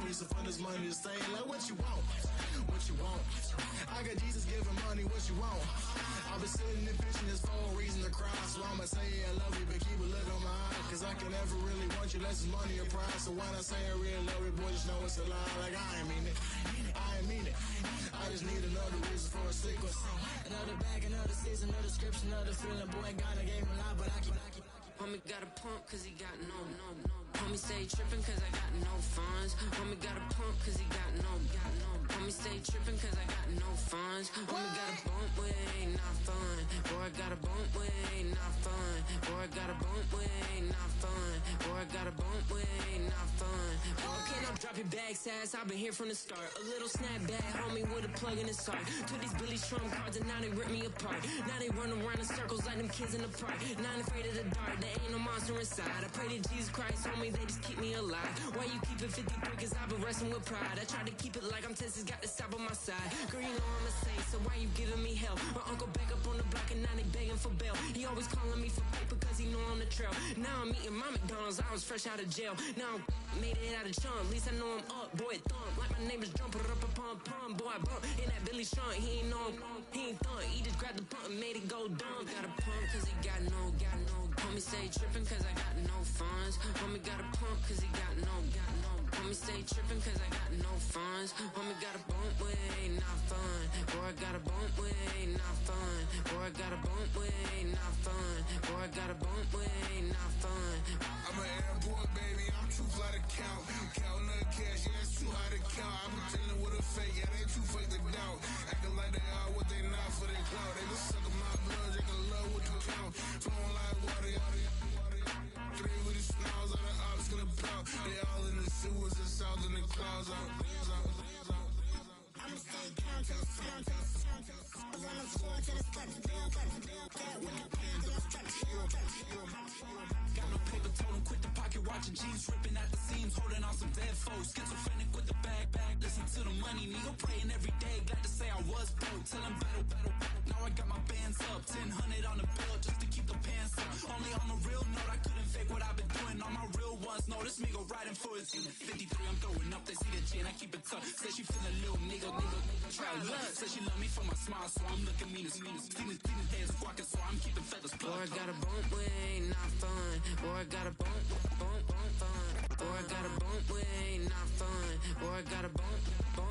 reason for this money to stay. Like, what you want? What you want? I got Jesus giving money, what you want? I've been sitting and pitching this for a reason to cry, so I'ma say I love you, but keep a look on my eye, cause I can never really want you unless it's money or pride. So when I say I really love you, boy, just know it's a lie. Like, I ain't mean it. I ain't mean it. I just need another reason for a sequence. Another bag, another season, another description, another feeling. Boy, God, I gave him a lot, but I keep. Homie got a pump cause he got no. Homie stay trippin' cause I got no funds. Homie got a pump cause he got no. Homie stay trippin' cause I got no funds. Homie got a bump with ain't not fun. Boy, I got a bump with ain't not fun. Boy, I got a bump with ain't not fun. Boy, I got a bump with ain't not fun. Okay, now drop your bag, sass. I've been here from the start. A little snapback, homie, with a plug in his heart. Took these Billy Trump cards and now they rip me apart. Now they run around in circles like them kids in the park. Not afraid of the dark, there ain't no monster inside. I pray to Jesus Christ, homie, they just keep me alive. Why you keep it 53? Cause I've been wrestling with pride. I try to keep it like I'm Texas, got the stop on my side. Girl, you know I'm a saint, so why you giving me hell? My uncle back up on the block and now they begging for bail. He always calling me for paper cause he know I'm the trail. Now I'm eating my McDonald's, I was fresh out of jail. Now I'm made it out of chum, at least I know I'm up. Boy, thump, like my neighbors jumping up a pum. Boy, I bump in that Billy Sean, he ain't know him. He ain't thump, he just grabbed the pump and made it go dumb. Got a pump cause he got no. Homie stay trippin' cause I got no funds. Homie got a pump cause he got no. Homie stay trippin' cause I got no funds. Homie got a bump with ain't not fun. Boy, I got a bump with ain't not fun. Boy, I got a bump with ain't not fun. Boy, I got a bump with ain't not fun. I'm an airport baby, I'm too fly to count. Counting the cash, yeah, it's too high to count. I'm pretending with a fake, yeah, they too fake to doubt. Acting like they are what they not for their clout. They just suckin' my blood, they can love what you count. Flowing like water, three with the smiles on the ops gonna pout. They all in the sewers and south in the clouds. I'm on the floor to the skirt. Cat with the pen to the skirt. Got no paper, told him quit the pocket watching jeans, ripping at the seams, holding on some dead foes. Schizophrenic with the bag, listen to the money, nigga praying every day. Glad to say I was broke, tell him battle. Now I got my bands up, 1000 on the bill just to keep the pants up. Only on the real note, I couldn't fake what I've been doing. All my real ones know this nigga riding for his 53, I'm throwing up, they see the G and I keep it tough. Say she feeling little nigga, try love. Say she love me for my smile, so I'm looking mean as Stealing days squawking, so I'm keeping feathers plucked. Or I got a bump with ain't not fun. Or I got a bump fun. Or I got a bump with ain't not fun. Or I got a bump fun.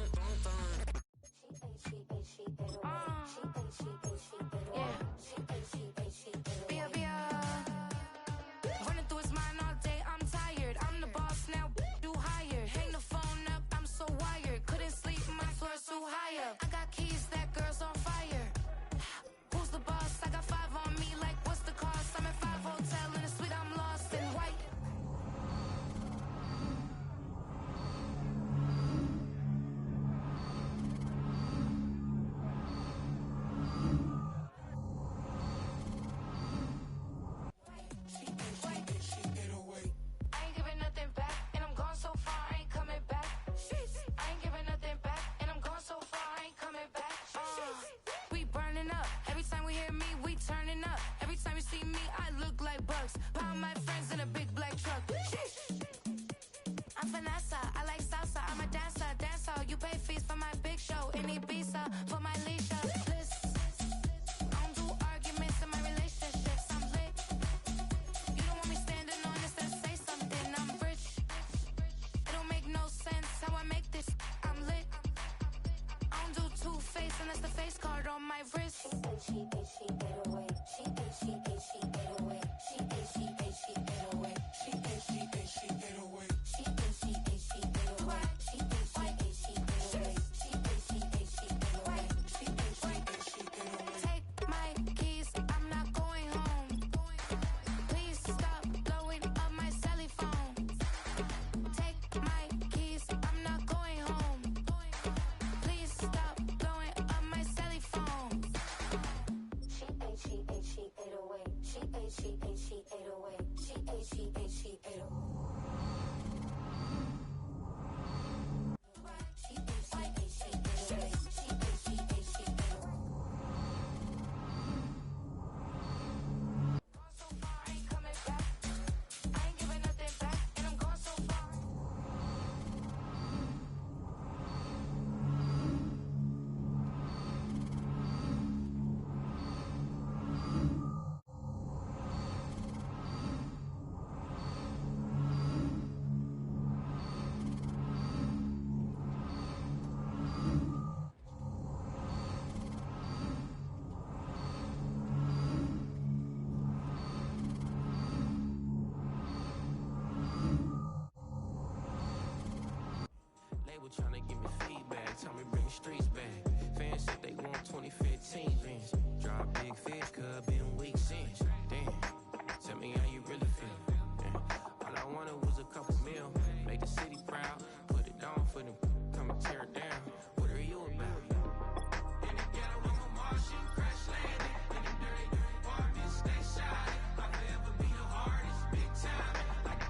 Running through his mind all day, I'm tired. I'm the boss now, do higher. Hang the phone up, I'm so wired. Couldn't sleep, my floor's too high up. I got keys, that girl's on fire. Who's the boss? I got 5 on me, like what's the cost? I'm at 5 hotel in a suite, I'm lost in white. I ain't giving nothing back, and I'm gone so far, I ain't coming back. I ain't giving nothing back, and I'm gone so far, I ain't coming back. We burning up, every time we hear me, we turning up. Every time you see me, I look like bugs. Pound my friends in a big black truck. I'm Vanessa, I like salsa, I'm a dancer. You pay fees for my big show in Ibiza, for my leisure. I don't do arguments in my relationships, I'm lit. You don't want me standing on this, then say something, I'm rich. It don't make no sense how I make this, I'm lit. I don't do two-face unless the face card on my wrist. She get away. She get away. Take my keys, I'm not going home. Please stop blowing up my celly phone. Take my keys, I'm not going home. Please stop blowing up my celly phone. She ate away. She ate away. She ate away. Trying to give me feedback, tell me bring the streets back. Fans said they want 2015 Vince. Drop big fish, cuz been weeks since. Damn, tell me how you really feel. Yeah. All I wanted was a couple mil, make the city proud, put it down for them, come and tear it down. What are you about? In the ghetto, I'm a Martian, crash landing. In the dirty apartments, stay shy. I'll forever be the hardest, big time. Like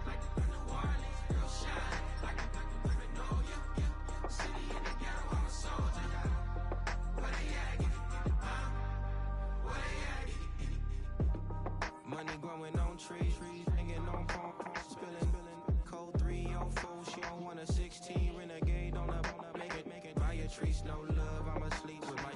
New Orleans, girl shine. Like a know you. City in the ghetto, I'm a soldier. Where they at? Where they at? Money growing on trees, hanging on palm, spilling code 304. She don't want a 16 renegade on up, make it. Buy a tree, no love. I'ma sleep with my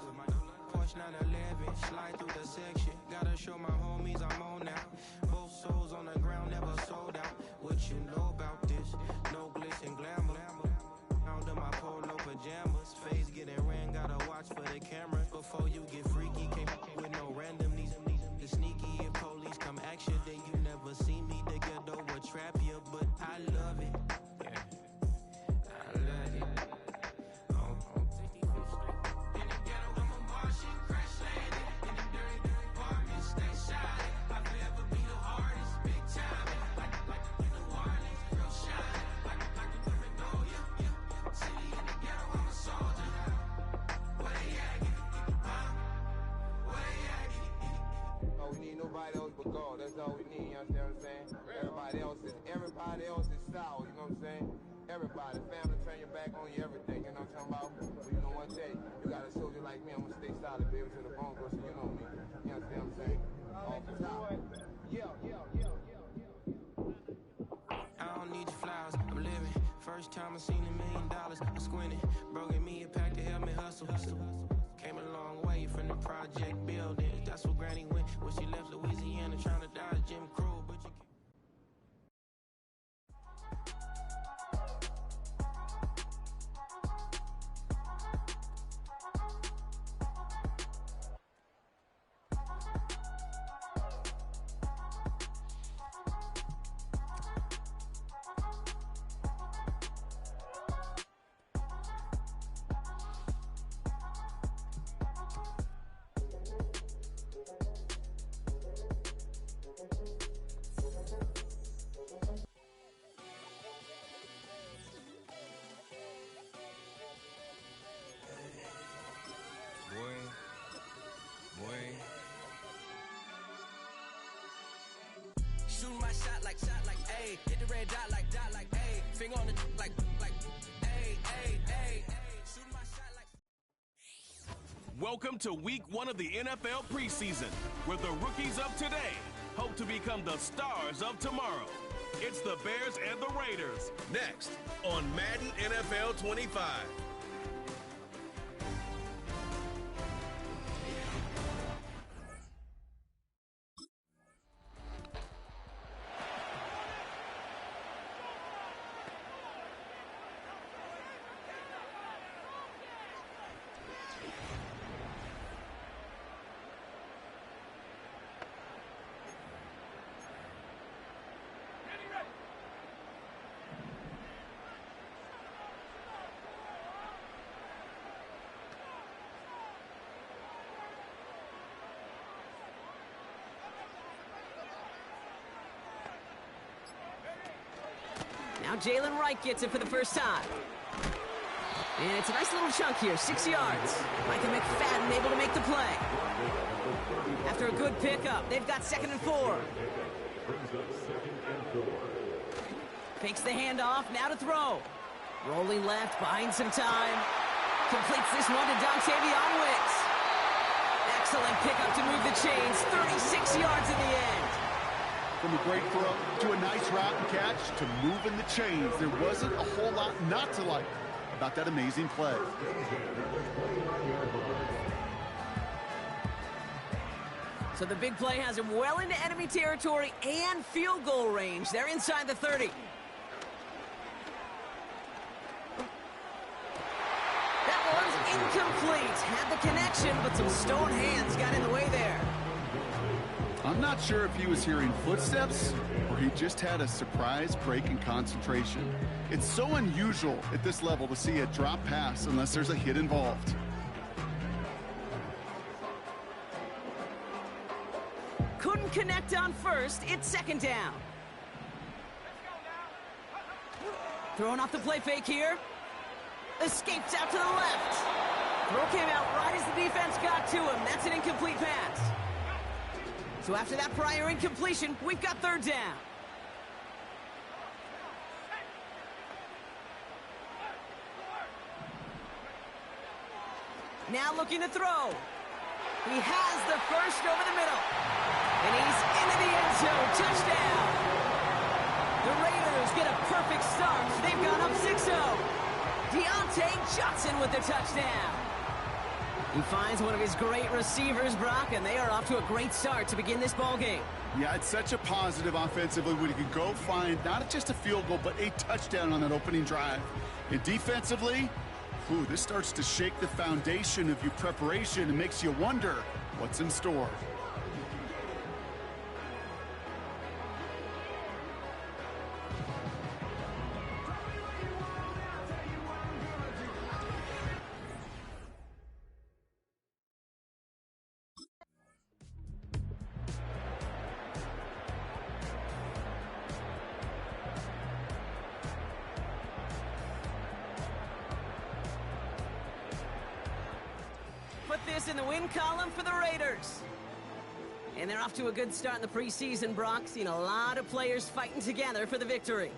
Porsche 911, slide through the section. Gotta show my homies I'm on now. Both souls on the ground, never sold out. What you know about this? No glitz and glamour. Under my polo pajamas, face getting ran, gotta watch for the cameras. Before you get freaky, came up with no randomness. The sneaky, if police come action, then you never see me. The ghetto will trap you, but I love it. Yeah, I love it. In the ghetto, I'm a Martian, crash landing. In the dirty apartments, stay shy. dog. That's all we need, you understand what I'm saying? Everybody else is sour, you know what I'm saying? Everybody, family, turn your back on you, everything, you know what I'm talking about? But you know one thing, you got a soldier like me, I'm gonna stay solid, baby, to the bone, bro, so you know me. You understand what I'm saying? Off the top. Yeah. I don't need your flowers, I'm living. First time I seen $1 million, I'm squinting. Bro, give me a pack to help me hustle. Came a long way from the project buildings. That's where Granny went when she left Louisiana, trying to dodge Jim Crow, but you Shooting my shot like, ayy. Hit the red dot like, ayy. Finger on the like, ayy. Shooting my shot like. Welcome to week 1 of the NFL preseason, where the rookies of today hope to become the stars of tomorrow. It's the Bears and the Raiders, next on Madden NFL 25. Now Jalen Wright gets it for the first time. And it's a nice little chunk here, 6 yards. Micah McFadden able to make the play. After a good pickup, they've got 2nd and 4. Fakes the handoff, now to throw. Rolling left, buying some time. Completes this one to Dontavion Wicks. Excellent pickup to move the chains, 36 yards in the end. From a great throw to a nice route and catch to moving the chains. There wasn't a whole lot not to like about that amazing play. So the big play has him well into enemy territory and field goal range. They're inside the 30. That one's incomplete. Had the connection, but some stone hands got in the way there. I'm not sure if he was hearing footsteps or he just had a surprise break in concentration. It's so unusual at this level to see a drop pass unless there's a hit involved. Couldn't connect on first. It's 2nd down. Throwing off the play fake here. Escapes out to the left. Throw came out right as the defense got to him. That's an incomplete pass. So after that prior incompletion, we've got 3rd down. Now looking to throw. He has the first over the middle. And he's into the end zone. Touchdown. The Raiders get a perfect start. They've gone up 6-0. Deontay Johnson with the touchdown. He finds one of his great receivers, Brock, and they are off to a great start to begin this ball game. Yeah, it's such a positive offensively when you can go find not just a field goal, but a touchdown on that opening drive. And defensively, this starts to shake the foundation of your preparation and makes you wonder what's in store. Put this in the win column for the Raiders. And they're off to a good start in the preseason, Brock. Seen a lot of players fighting together for the victory.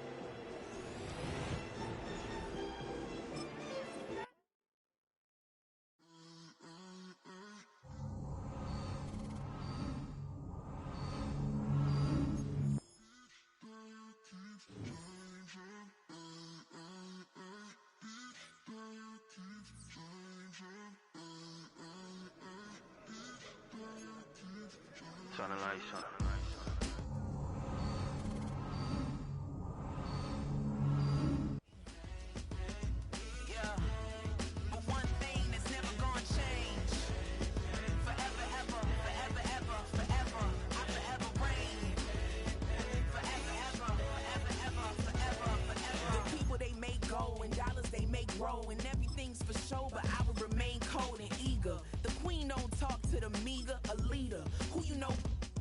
And everything's for show, but I will remain cold and eager. The queen don't talk to the meager, a leader. Who you know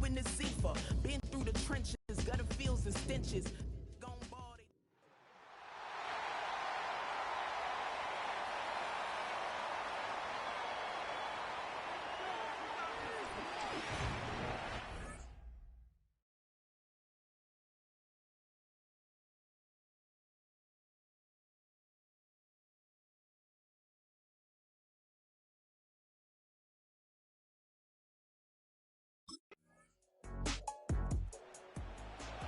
in the Zephyr? Been through the trenches, gutter fields and stenches.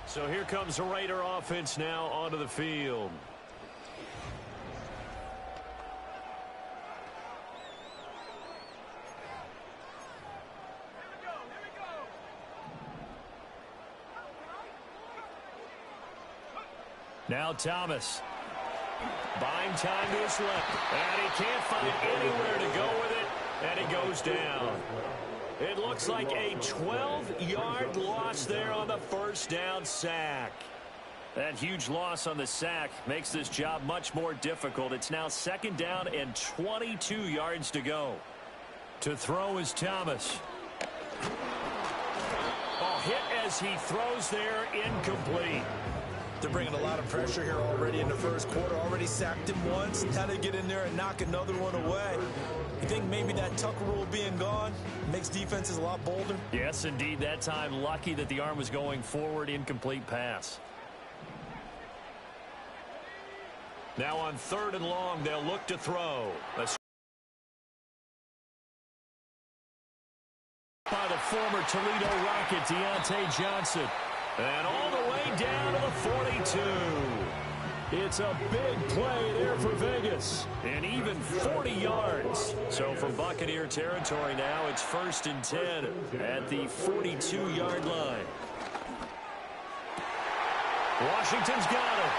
So here comes the Raider offense now onto the field. Now Thomas. Buying time to his left. And he can't find anywhere to go with it. And he goes down. It looks like a 12-yard loss there on the first down sack. That huge loss on the sack makes this job much more difficult. It's now second down and 22 yards to go. To throw is Thomas. Oh, hit as he throws there, incomplete. They're bringing a lot of pressure here already in the first quarter. Already sacked him once. Now they get in there and knock another one away. You think maybe that Tucker rule being gone makes defenses a lot bolder? Yes, indeed. That time, lucky that the arm was going forward. Incomplete pass. Now on 3rd and long, they'll look to throw. By the former Toledo Rocket, Deontay Johnson. And all the way down to the 42. It's a big play there for Vegas. And even 40 yards. So from Buccaneer territory now, it's 1st and 10 at the 42-yard line. Washington's got it.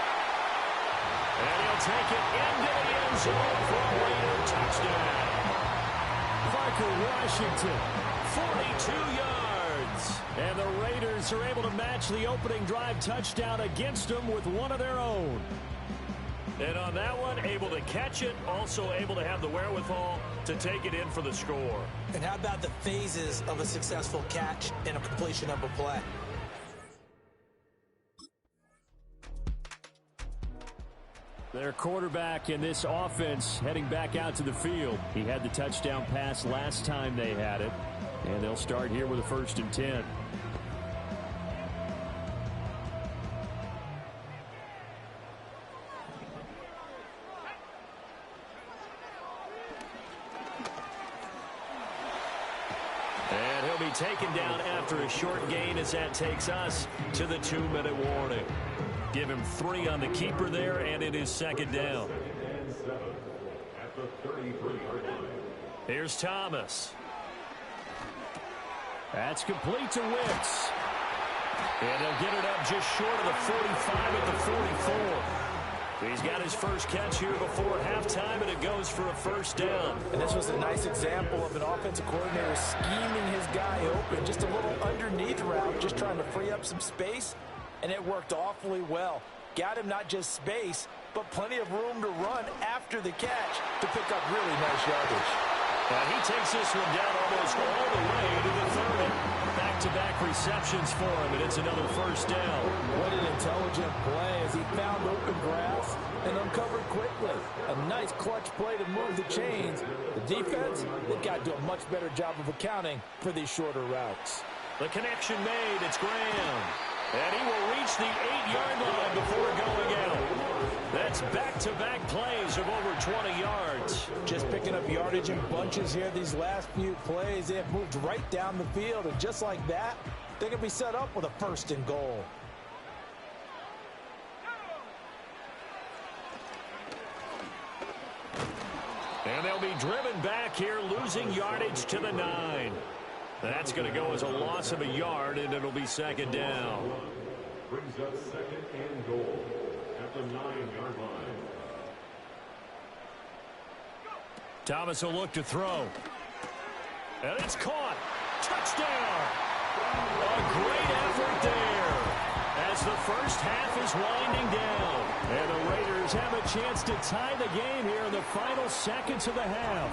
And he'll take it into the end zone for a Raider touchdown. Parker Washington, 42 yards. And the Raiders are able to match the opening drive touchdown against them with one of their own. And on that one, able to catch it, also able to have the wherewithal to take it in for the score. And how about the phases of a successful catch and a completion of a play? Their quarterback in this offense heading back out to the field. He had the touchdown pass last time they had it. And they'll start here with a 1st and 10. And he'll be taken down after a short gain as that takes us to the 2-minute warning. Give him 3 on the keeper there, and it is 2nd down. Here's Thomas. That's complete to Wicks. And they'll get it up just short of the 45 at the 44. He's got his first catch here before halftime, and it goes for a 1st down. And this was a nice example of an offensive coordinator scheming his guy open. Just a little underneath route, just trying to free up some space, and it worked awfully well. Got him not just space, but plenty of room to run after the catch to pick up really nice yardage. He takes this one down almost all the way to the 30. Back-to-back receptions for him, and it's another 1st down. What an intelligent play as he found open grass and uncovered quickly. A nice clutch play to move the chains. The defense, they've got to do a much better job of accounting for these shorter routes. The connection made. It's Graham. And he will reach the 8-yard line before going out. That's back-to-back plays of over 20 yards. Just picking up yardage in bunches here these last few plays. They have moved right down the field, and just like that, they can be set up with a 1st and goal. And they'll be driven back here, losing yardage to the 9. That's going to go as a loss of a yard, and it'll be 2nd down. Brings up 2nd and goal at the 9-yard line. Thomas will look to throw. And it's caught. Touchdown. A great effort there as the first half is winding down. And the Raiders have a chance to tie the game here in the final seconds of the half.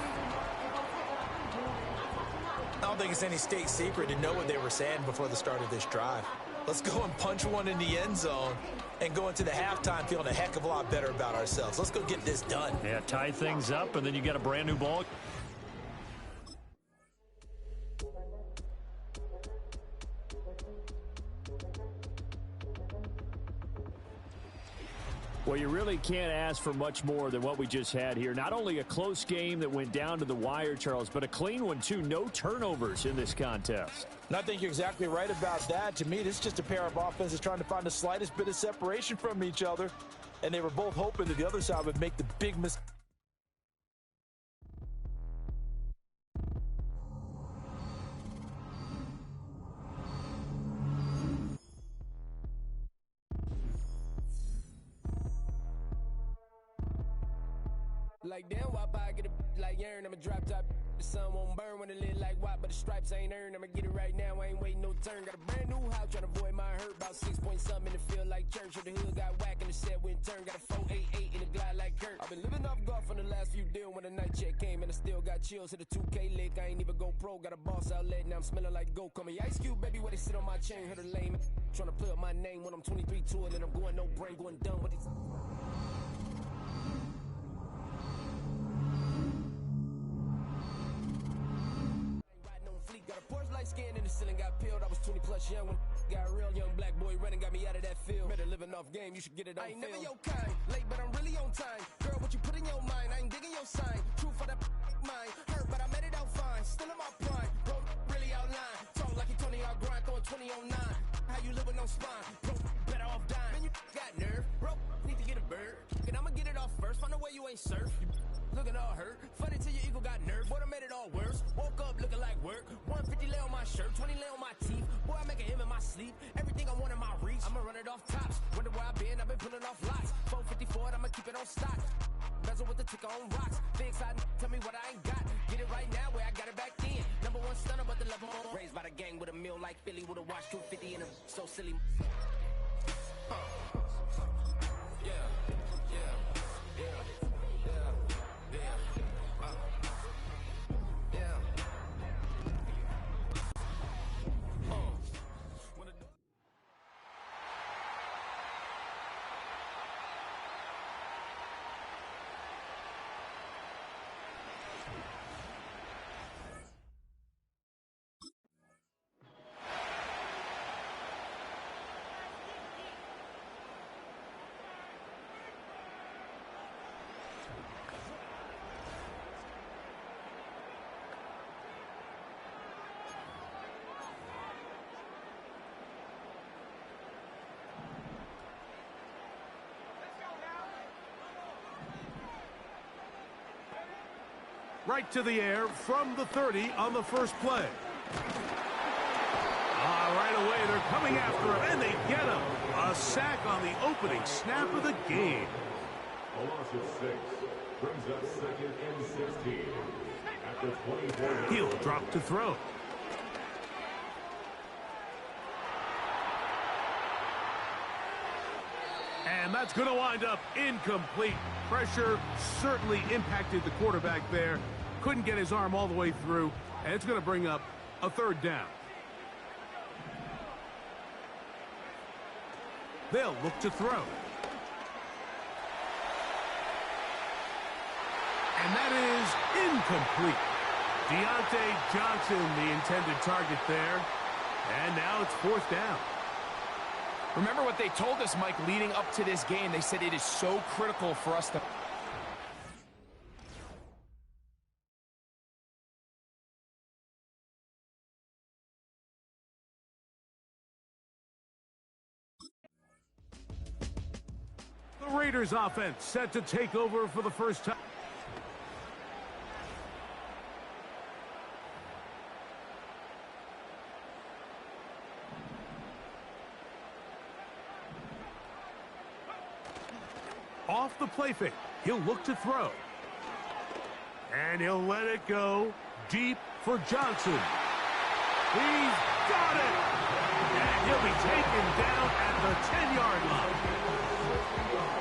I don't think it's any state secret to know what they were saying before the start of this drive. Let's go and punch one in the end zone and go into the halftime feeling a heck of a lot better about ourselves. Let's go get this done. Yeah, tie things up, and then you got a brand new ball. Well, you really can't ask for much more than what we just had here. Not only a close game that went down to the wire, Charles, but a clean one, too. No turnovers in this contest. And I think you're exactly right about that. To me, this is just a pair of offenses trying to find the slightest bit of separation from each other. And they were both hoping that the other side would make the big mistake. Like damn, why I get a like urn? I'ma drop top. The sun won't burn when it lit like what, but the stripes ain't earned. I'ma get it right now. I ain't waiting no turn. Got a brand new house trying to avoid my hurt. About 6 point something in the field like church. Or the hood got whack and the set went turn. Got a 488 in the glide like Kurt. I've been living off golf on the last few deals. When the night check came and I still got chills. Hit a 2K lick. I ain't even go pro. Got a boss outlet now I'm smelling like gold. Call me Ice Cube, baby. Where they sit on my chain. Heard a lame. Trying to play up my name when I'm 23 to it and I'm going no brain, going dumb with these. Skin in the ceiling got peeled. I was 20 plus young when got real. Young black boy running got me out of that field. Better living off game, you should get it on. I ain't never your kind, late but I'm really on time. Girl, what you put in your mind, I ain't digging your sign. True for that mine, hurt but I made it out fine. Still in my prime, bro, really outline. Talk like you Tony out grind, throwing 20 on 9. How you live with no spine, bro, better off dying. Man, you got nerve, bro, need to get a bird. And I'ma get it off first, find a way you ain't surf. Looking all hurt, funny till your ego got nerve. Boy, I made it all worse. Woke up looking like work. 150 lay on my shirt, 20 lay on my teeth. Boy, I make a M in my sleep. Everything I want in my reach. I'ma run it off tops. Wonder where I've been pulling off lots. 454, I'ma keep it on stock. Bezel with the ticker on rocks. Big side, tell me what I ain't got. Get it right now where I got it back then. Number one stunner, but the level more. Raised by the gang with a meal like Philly with a watch 250 in a so silly. Right to the air from the 30 on the first play. Right away, they're coming after him, and they get him. A sack on the opening snap of the game. A loss of 6 brings up 2nd and 16. After 24. He'll drop to throw. And that's going to wind up incomplete. Pressure certainly impacted the quarterback there. Couldn't get his arm all the way through, and it's going to bring up a 3rd down. They'll look to throw. And that is incomplete. Deontay Johnson, the intended target there. And now it's 4th down. Remember what they told us, Mike, leading up to this game. They said it is so critical for us to... The Raiders offense set to take over for the first time. Off the play fake, he'll look to throw. And he'll let it go deep for Johnson. He's got it! And he'll be taken down at the 10-yard line.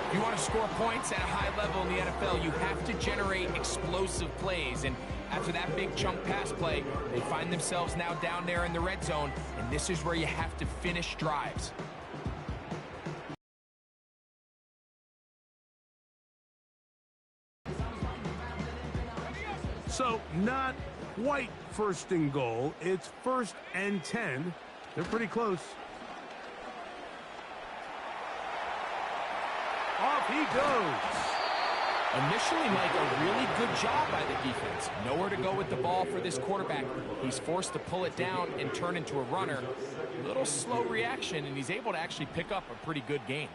If you want to score points at a high level in the NFL, you have to generate explosive plays. And after that big chunk pass play, they find themselves now down there in the red zone. And this is where you have to finish drives. So, not quite 1st and goal. It's 1st and 10. They're pretty close. Off he goes. Initially, Mike, a really good job by the defense. Nowhere to go with the ball for this quarterback. He's forced to pull it down and turn into a runner. A little slow reaction, and he's able to actually pick up a pretty good gain.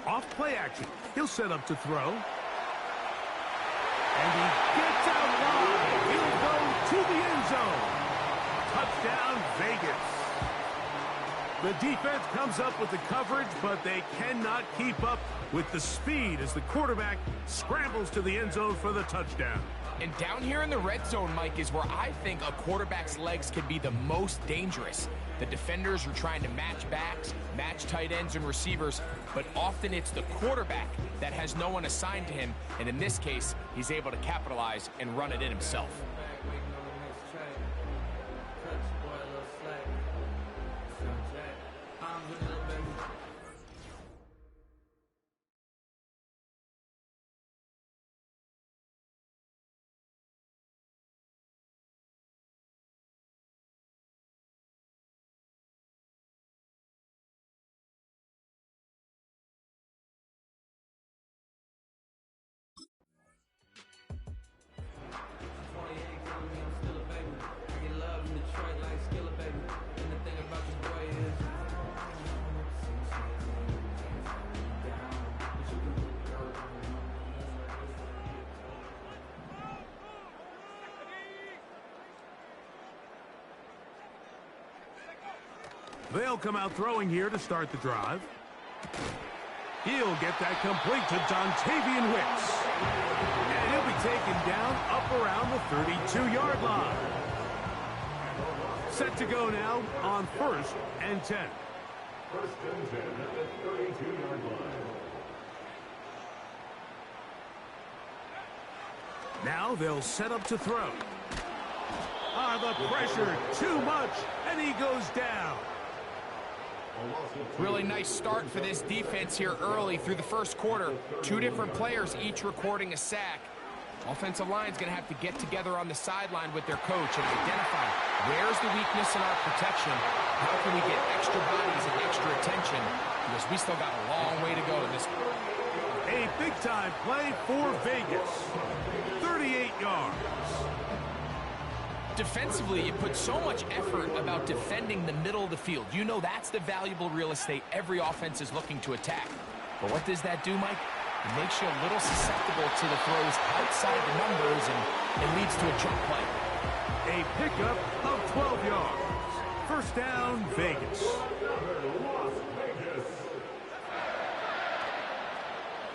Off play action. He'll set up to throw. And he gets out wide. He'll go to the end zone. Touchdown, Vegas. The defense comes up with the coverage, but they cannot keep up with the speed as the quarterback scrambles to the end zone for the touchdown. And down here in the red zone, Mike, is where I think a quarterback's legs can be the most dangerous. The defenders are trying to match backs, match tight ends and receivers, but often it's the quarterback that has no one assigned to him, and in this case, he's able to capitalize and run it in himself. They'll come out throwing here to start the drive. He'll get that complete to Dontavian Wicks. And he'll be taken down up around the 32-yard line. Set to go now on 1st and 10. 1st and 10 at the 32-yard line. Now they'll set up to throw. The pressure, too much, and he goes down. Really nice start for this defense here early through the first quarter. 2 different players, each recording a sack. Offensive line's going to have to get together on the sideline with their coach and identify where's the weakness in our protection. How can we get extra bodies and extra attention? Because we still got a long way to go in this. A big-time play for Vegas. 38 yards. Defensively, you put so much effort about defending the middle of the field. You know that's the valuable real estate every offense is looking to attack. But what does that do, Mike? It makes you a little susceptible to the throws outside the numbers, and it leads to a chunk play. A pickup of 12 yards. 1st down, Vegas.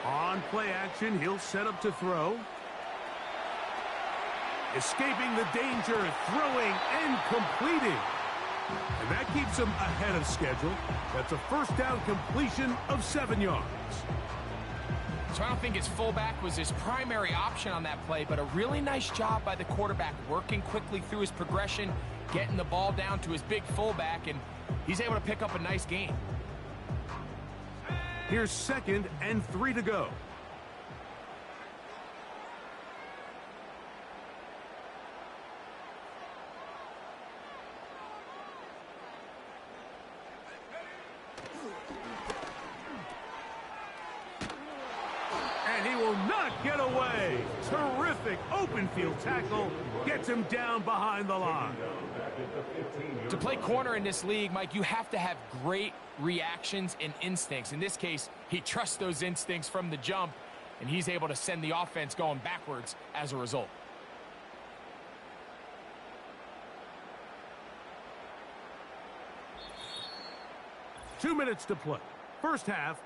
On play action, he'll set up to throw. Escaping the danger, throwing and completing. And that keeps him ahead of schedule. That's a 1st down completion of 7 yards. So I don't think his fullback was his primary option on that play, but a really nice job by the quarterback working quickly through his progression, getting the ball down to his big fullback, and he's able to pick up a nice gain. Here's 2nd and 3 to go. get away. Terrific open field tackle. Gets him down behind the line. To play corner in this league, Mike, you have to have great reactions and instincts. In this case, he trusts those instincts from the jump, and he's able to send the offense going backwards as a result. Two minutes to play. First half,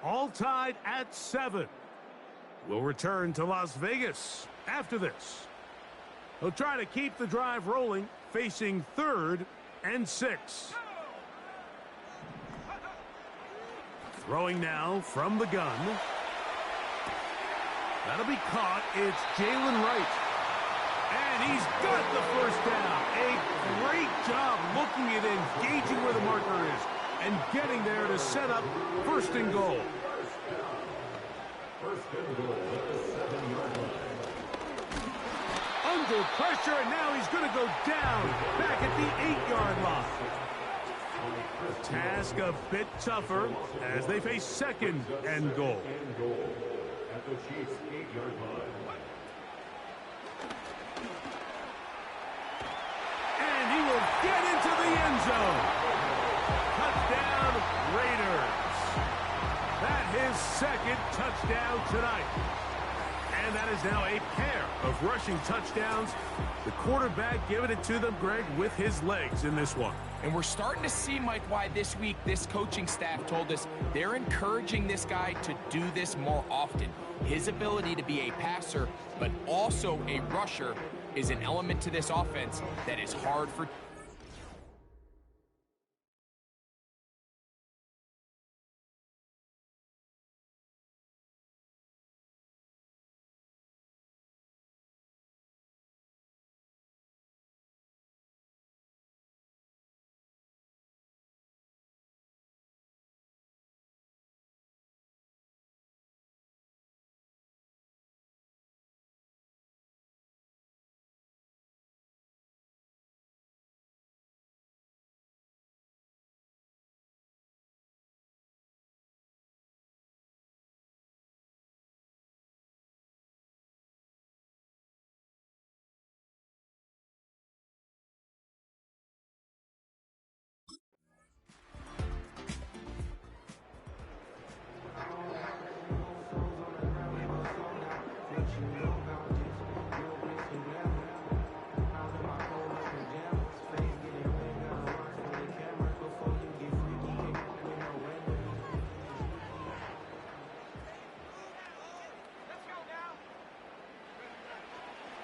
all tied at 7. We'll return to Las Vegas after this. He'll try to keep the drive rolling, facing 3rd and 6. Throwing now from the gun. That'll be caught. It's Jalen Wright. And he's got the first down. A great job looking at it, gauging where the marker is, and getting there to set up 1st and goal. Under pressure, and now he's going to go down back at the 8-yard line. The task a bit tougher as they face 2nd and goal. At the Chiefs' 8-yard line. And he will get into the end zone. Touchdown, Raiders. That his 2nd touchdown tonight. And that is now a pair of rushing touchdowns. The quarterback giving it to them, Greg, with his legs in this one. And we're starting to see, Mike, why this week this coaching staff told us they're encouraging this guy to do this more often. His ability to be a passer, but also a rusher, is an element to this offense that is hard for...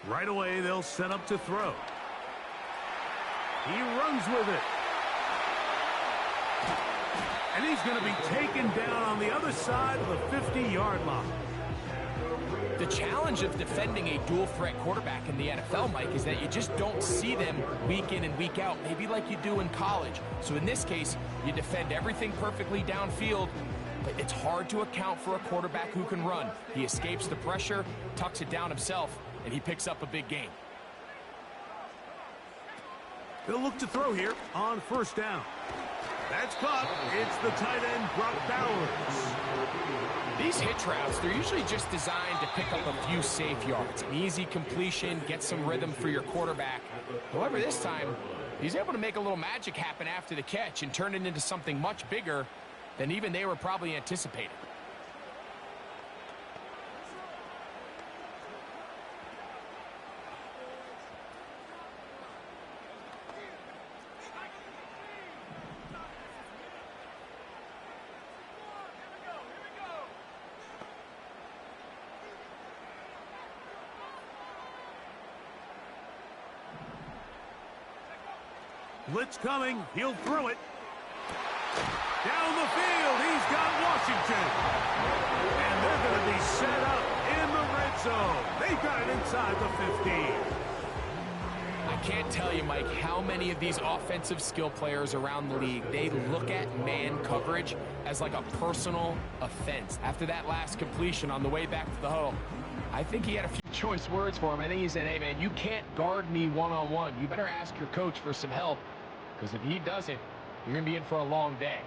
Right away, they'll set up to throw. He runs with it. And he's going to be taken down on the other side of the 50-yard line. The challenge of defending a dual-threat quarterback in the NFL, Mike, is that you just don't see them week in and week out, maybe like you do in college. So in this case, you defend everything perfectly downfield, but it's hard to account for a quarterback who can run. He escapes the pressure, tucks it down himself, and he picks up a big gain. They'll look to throw here on 1st down. That's caught. It's the tight end, Brock Bowers. These hitch routes, they're usually just designed to pick up a few safe yards. An easy completion, get some rhythm for your quarterback. However, this time, he's able to make a little magic happen after the catch and turn it into something much bigger than even they were probably anticipating. Blitz coming. He'll throw it. Down the field, he's got Washington. And they're going to be set up in the red zone. They've got it inside the 15. I can't tell you, Mike, how many of these offensive skill players around the league, they look at man coverage as like a personal offense. After that last completion on the way back to the huddle, I think he had a few choice words for him. I think he said, hey, man, you can't guard me one-on-one. You better ask your coach for some help, because if he doesn't, you're going to be in for a long day.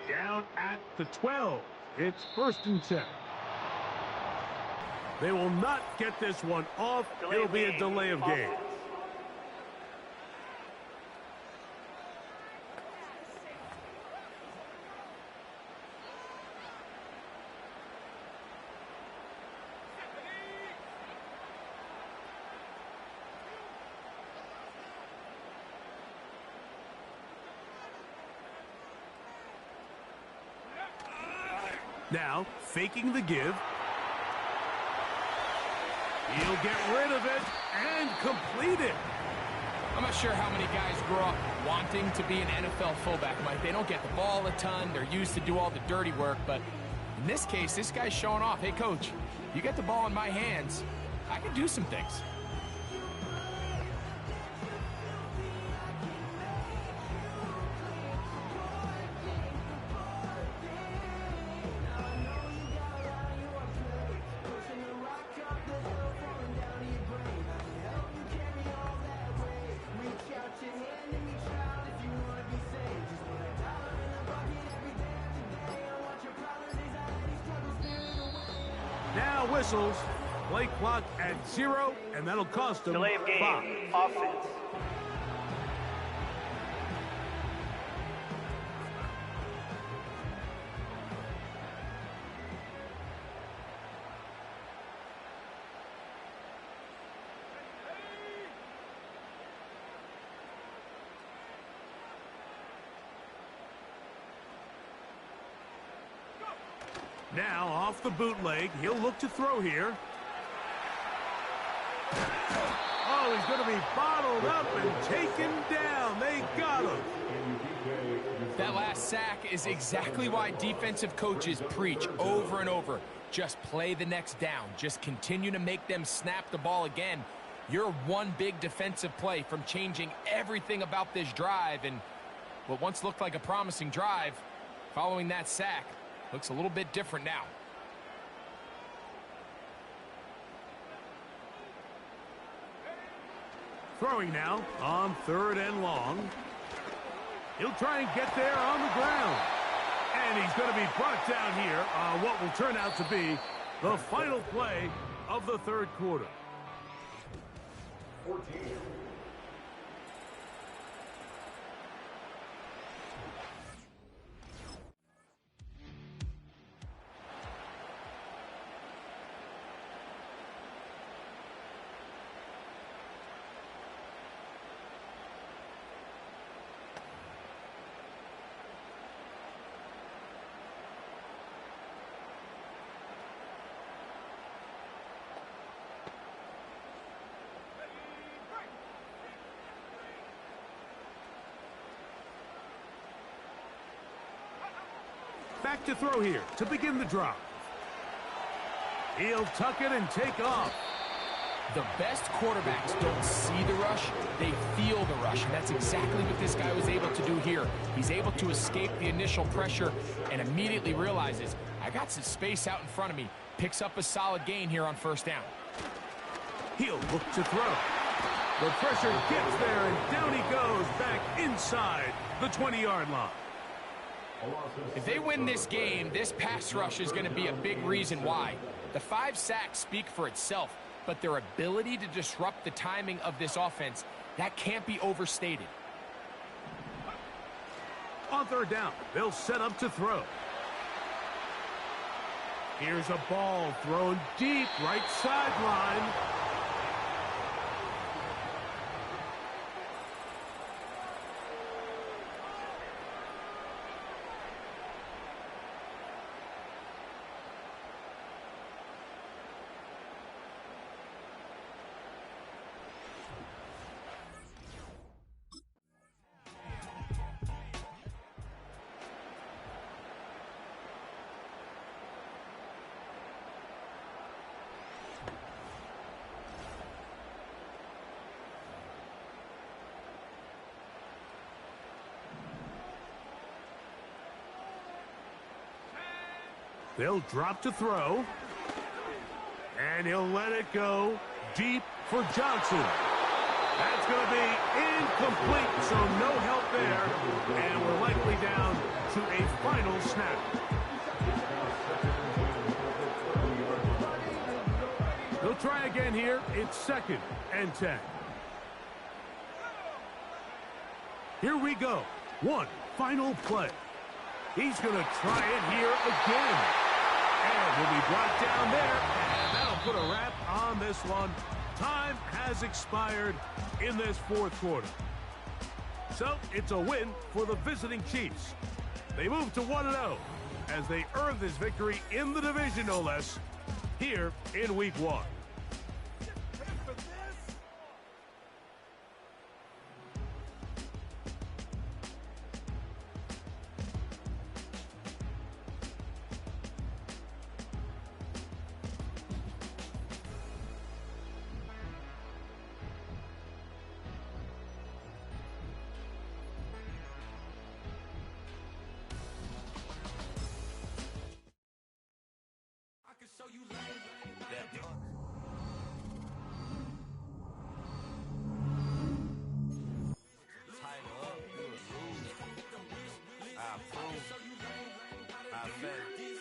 Down at the 12. It's 1st and 10. They will not get this one off. It'll be a delay of game. Now, faking the give. He'll get rid of it and complete it. I'm not sure how many guys grow up wanting to be an NFL fullback, Mike. They don't get the ball a ton. They're used to do all the dirty work. But in this case, this guy's showing off. Hey, coach, you get the ball in my hands, I can do some things. Now whistles, play clock at 0, and that'll cost them delay of game, 5. offense. Now off the bootleg, he'll look to throw here. Oh, he's going to be bottled up and taken down. They got him. That last sack is exactly why defensive coaches preach over and over. Just play the next down. Just continue to make them snap the ball again. You're one big defensive play from changing everything about this drive, and what once looked like a promising drive, following that sack, looks a little bit different now. Throwing now on 3rd and long. He'll try and get there on the ground. And he's going to be brought down here on what will turn out to be the final play of the 3rd quarter. 14. Back to throw here to begin the drive. He'll tuck it and take off. The best quarterbacks don't see the rush, they feel the rush, and that's exactly what this guy was able to do here. He's able to escape the initial pressure and immediately realizes, I got some space out in front of me. Picks up a solid gain here on 1st down. He'll look to throw. The pressure gets there, and down he goes back inside the 20-yard line. If they win this game, this pass rush is going to be a big reason why. The 5 sacks speak for itself, but their ability to disrupt the timing of this offense, that can't be overstated. On 3rd down, they'll set up to throw. Here's a ball thrown deep, right sideline. They'll drop to throw. And he'll let it go deep for Johnson. That's going to be incomplete. Incomplete, so no help there. And we're likely down to a final snap. They'll try again here. It's 2nd and 10. Here we go. One final play. He's going to try it here again. And will be brought down there. And that'll put a wrap on this one. Time has expired in this 4th quarter. So it's a win for the visiting Chiefs. They move to 1-0 as they earn this victory in the division, no less, here in Week 1.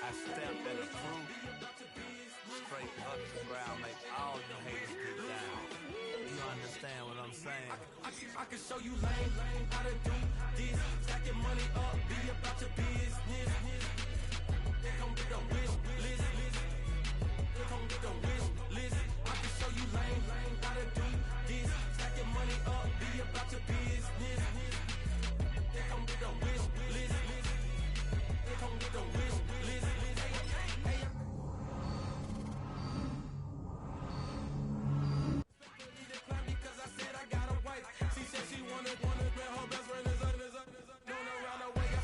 I stamped and approved. Straight up the ground, make all you haters get down. You understand what I'm saying? I can show you lame how to do this. Stack your money up, be about your business. Come with a wish list.